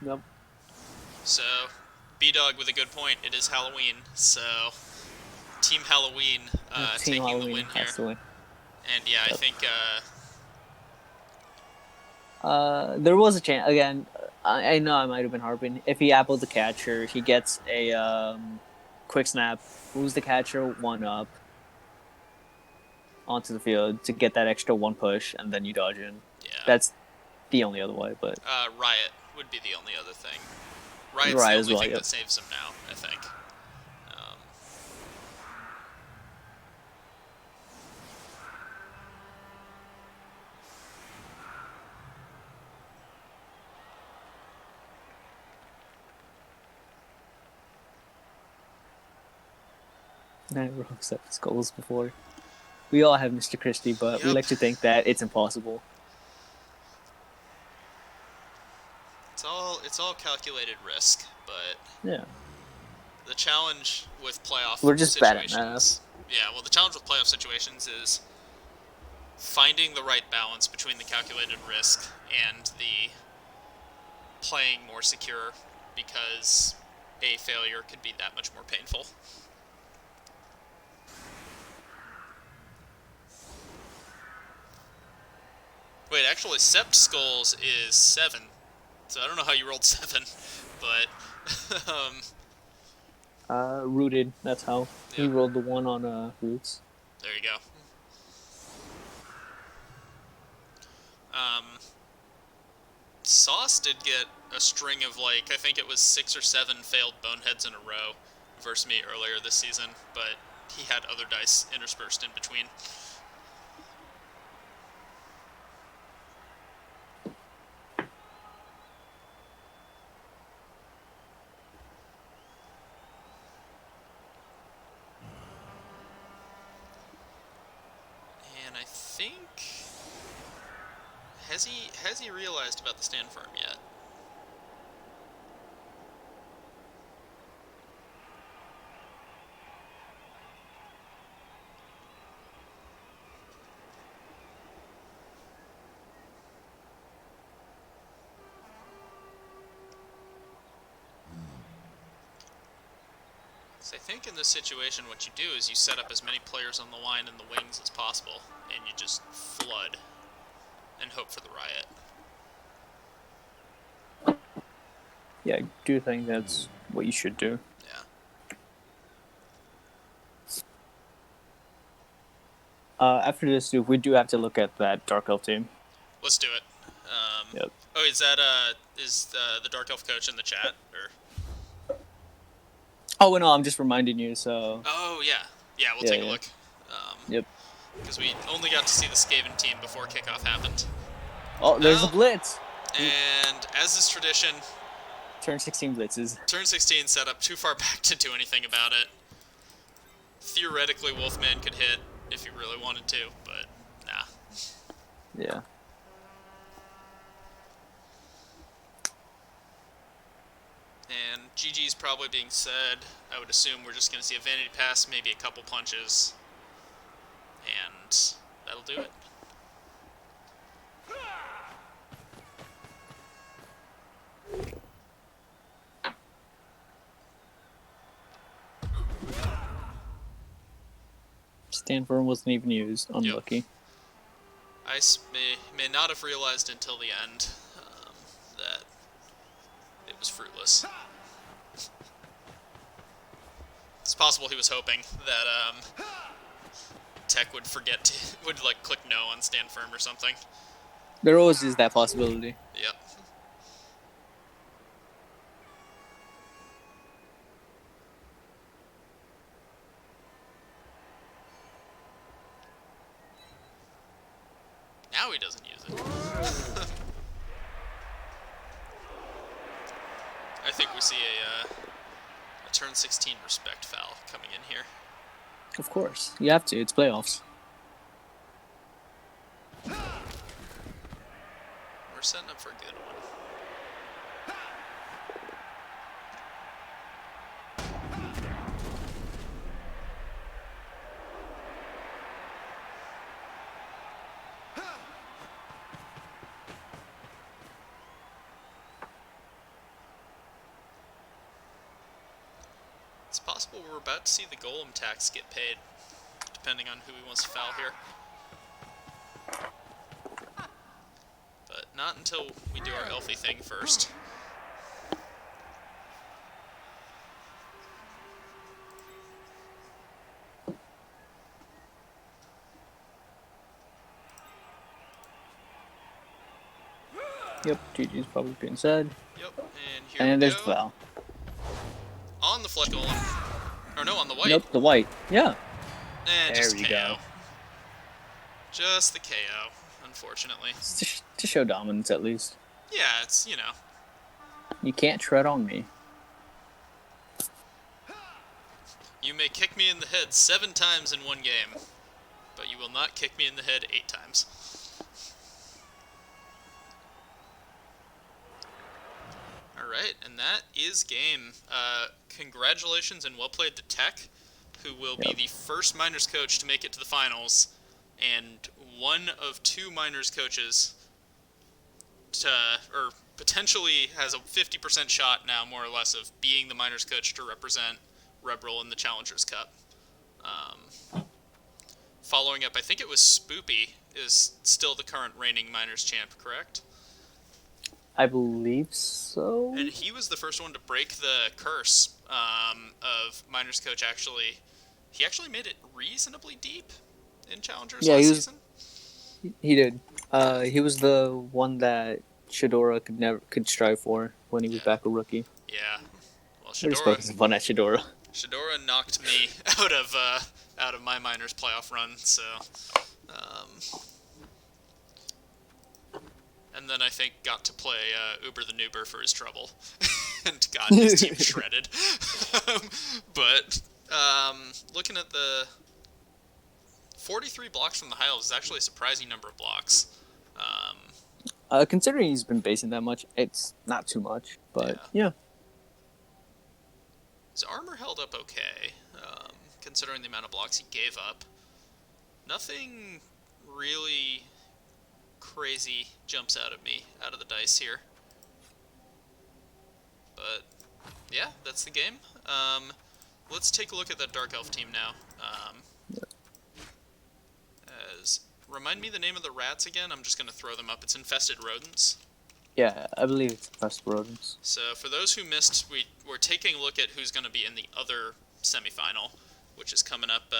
Yep. So, B-Dog with a good point. It is Halloween, so Team Halloween Team taking the Halloween win here. has to win. And yeah, I Yep. think There was a chance again. I know I might have been harping. If he appled the catcher, he gets a quick snap, moves the catcher 1 up onto the field to get that extra 1 push, and then you dodge in. yeah, That's the only other way, but Riot would be the only other thing. Riot's right the as only well. thing Yep. that saves him now, I think. Um, I wrote 7 skulls before. We all have Mr. Christie, but we yep. like to think that it's impossible. It's all calculated risk, but Yeah. the challenge with playoff We're just bad at situations. math. Yeah, well, the challenge with playoff situations is finding the right balance between the calculated risk and the playing more secure, because a failure could be that much more painful. Wait, actually, Sept Skulls is 7, so I don't know how you rolled 7, but Rooted. That's how he yeah. rolled the 1 on roots. there you go. Um, Sauce did get a string of, like, I think it was 6 or 7 failed boneheads in a row versus me earlier this season, but he had other dice interspersed in between. And I think... Has he realized about the stand firm yet? So I think in this situation what you do is you set up as many players on the line and the wings as possible, and you just flood and hope for the riot. Yeah, I do think that's what you should do. Yeah. After this, dude, we do have to look at that Dark Elf team. Let's do it. Yep. Oh, is that the Dark Elf coach in the chat? Or... Oh, no, I'm just reminding you, so... Oh, yeah. Yeah, we'll take a look. Yep. Because we only got to see the Skaven team before kickoff happened. Oh, there's a blitz! And as is tradition... Turn 16 blitzes. Turn 16 set up too far back to do anything about it. Theoretically, Wolfman could hit if he really wanted to, but nah. Yeah. And GG's probably being said. I would assume we're just going to see a vanity pass, maybe a couple punches, and that'll do it. Stand firm wasn't even used. Unlucky. Yep. Ice may not have realized until the end that it was fruitless. It's possible he was hoping that Tech would would like click no on stand firm or something. There always is that possibility. Yep. Now he doesn't use it. I think we see a turn 16 respect foul coming in here. Of course. You have to. It's playoffs. We're setting up for a good one. It's possible we're about to see the golem tax get paid, depending on who he wants to foul here. But not until we do our elfy thing first. Yep, GG's probably being said. Yep, and here And we there's go. the foul. On the flesh golem. Or no, on the white. Nope, the white. Yeah. And There just we KO. go. Just the KO, unfortunately. To show dominance, at least. Yeah, it's, you know. You can't tread on me. You may kick me in the head 7 times in one game, but you will not kick me in the head 8 times. Alright, and that is game. Congratulations and well played to Tech, who will be the first Miners coach to make it to the finals, and one of 2 Miners coaches or potentially has a 50% shot now, more or less, of being the Miners coach to represent REBBRL in the Challengers Cup. Following up, I think it was Spoopy is still the current reigning Miners champ, correct? I believe so. And he was the first one to break the curse of Miners coach actually. He actually made it reasonably deep. in Challengers Yeah, last season? he did. Yeah, He was the one that Shadora could strive for when he was yeah, back a rookie. yeah. Well, I respect his fun at Shadora. Shadora knocked me out of my minors playoff run. So, um, and then I think got to play Uber the Noober for his trouble, and got his team shredded. But looking at the 43 blocks from the high elves is actually a surprising number of blocks. Um, Considering he's been basing that much, it's not too much. But yeah, yeah, his armor held up okay, considering the amount of blocks he gave up. Nothing really crazy jumps out at me out of the dice here. But yeah, that's the game. Let's take a look at that Dark Elf team now. As remind me the name of the rats again. I'm just gonna throw them up. It's infested rodents. yeah, I believe it's Fast Rodents. So for those who missed, we're taking a look at who's going to be in the other semifinal, which is coming up.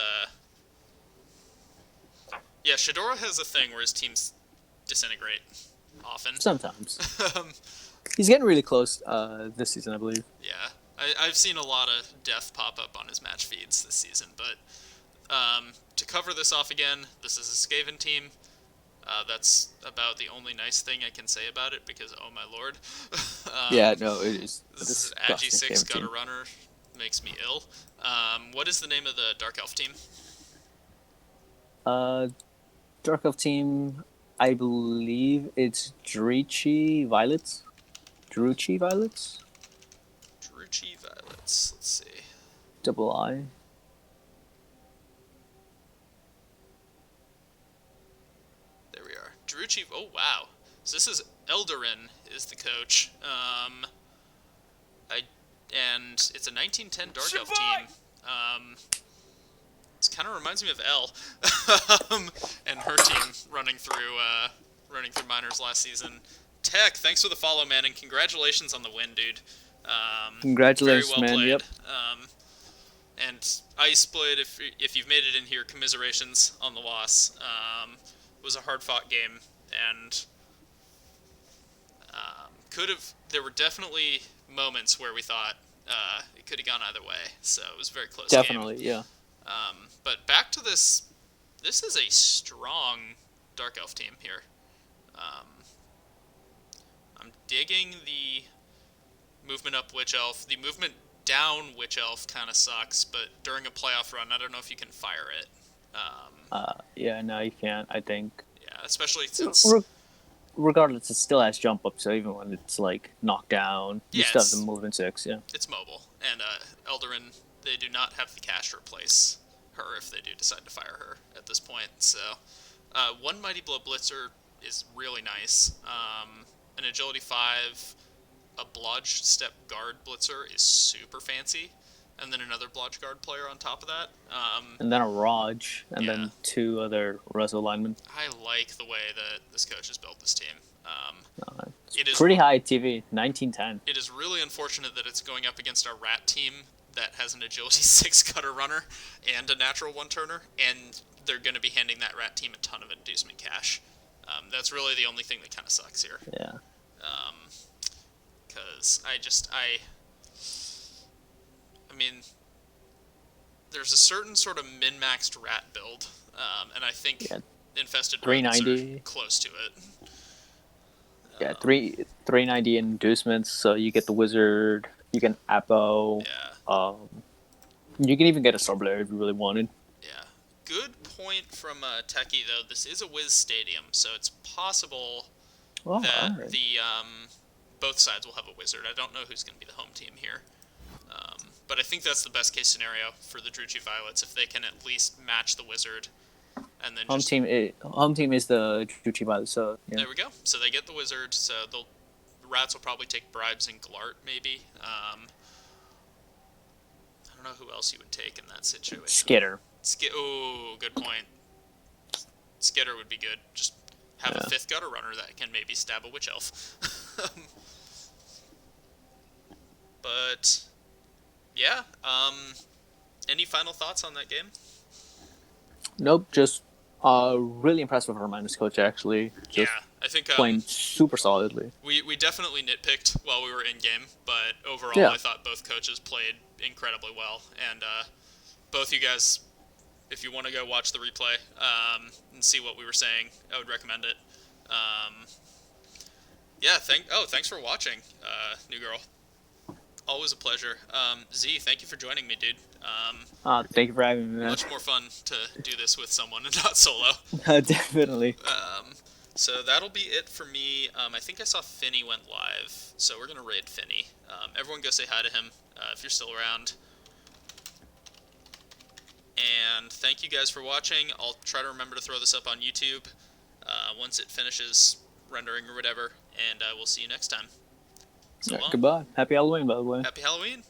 Yeah, Shadora has a thing where his teams disintegrate often. Sometimes um, he's getting really close this season, I believe. yeah, I've seen a lot of death pop up on his match feeds this season, but to cover this off again, this is a Skaven team. That's about the only nice thing I can say about it because, oh my lord. Yeah, no, it is. This is Agi Disgusting 6 Skaven Gutter team. Runner. Makes me ill. What is the name of the Dark Elf team? Uh, Dark Elf team, I believe it's Druchii Violets. Druchii Violets? Druchii Violets. Let's see. Double I. There we are. Druchii. Oh, wow. So this is Eldarin is the coach. And it's a 1910 Dark Elf team. It kind of reminds me of Elle and her team running through minors last season. Tech, thanks for the follow, man, and congratulations on the win, dude. Very Congratulations, well man. played. Yep. And Iceblade, if you've made it in here, commiserations on the loss. It was a hard fought game, and could have. There were definitely moments where we thought it could have gone either way. So it was a very close game. Definitely, yeah. But back to this. This is a strong Dark Elf team here. I'm digging the movement up Witch Elf. The movement down Witch Elf kind of sucks, but during a playoff run, I don't know if you can fire it. Yeah, no, you can't, I think. Yeah, especially since... Regardless, it still has jump up, so even when it's, like, knocked down, you Yeah, still have the movement 6, yeah. it's mobile. And Eldarin, they do not have the cash to replace her if they do decide to fire her at this point. So, one Mighty Blow Blitzer is really nice. An Agility 5, a Blodge Step Guard Blitzer is super fancy. And then another Blodge Guard player on top of that. And then a Raj, and Yeah. then 2 other Rezo linemen. I like the way that this coach has built this team. It is Pretty high TV, 1910. It is really unfortunate that it's going up against our rat team that has an agility 6 cutter runner and a natural 1-turner, and they're going to be handing that rat team a ton of inducement cash. That's really the only thing that kind of sucks here. Yeah. Because I mean, there's a certain sort of min-maxed rat build, and I think infested rodents 390 are close to it. Yeah, 390 inducements, so you get the wizard, you get an Apo. Yeah. You can even get a Surblayer if you really wanted. Yeah. Good point from Techie, though. This is a Wiz Stadium, so it's possible that right. the both sides will have a wizard. I don't know who's going to be the home team here. But I think that's the best case scenario for the Druchii Violets, if they can at least match the wizard. And then home team is the Druchii Violets, so yeah. There we go. So they get the wizard, so the rats will probably take bribes and Glart, maybe. I don't know who else you would take in that situation. Skitter. Oh, good point. Skitter would be good. Just have a 5th gutter runner that can maybe stab a witch elf. But yeah, any final thoughts on that game? Nope, just Really impressed with our minus coach, actually. Just Yeah, I think playing super solidly. we definitely nitpicked while we were in game, but overall, Yeah. I thought both coaches played incredibly well, and both you guys, if you want to go watch the replay and see what we were saying, I would recommend it. Um, yeah, thanks for watching, new girl. Always a pleasure. Z, thank you for joining me, dude. Thank you for having me, man. Much more fun to do this with someone and not solo. Definitely. Um, so that'll be it for me. I think I saw Finney went live, so we're gonna raid Finney. Everyone go say hi to him if you're still around. And thank you guys for watching. I'll try to remember to throw this up on YouTube once it finishes rendering or whatever, and we'll see you next time. So long. Goodbye. Happy Halloween, by the way. Happy Halloween.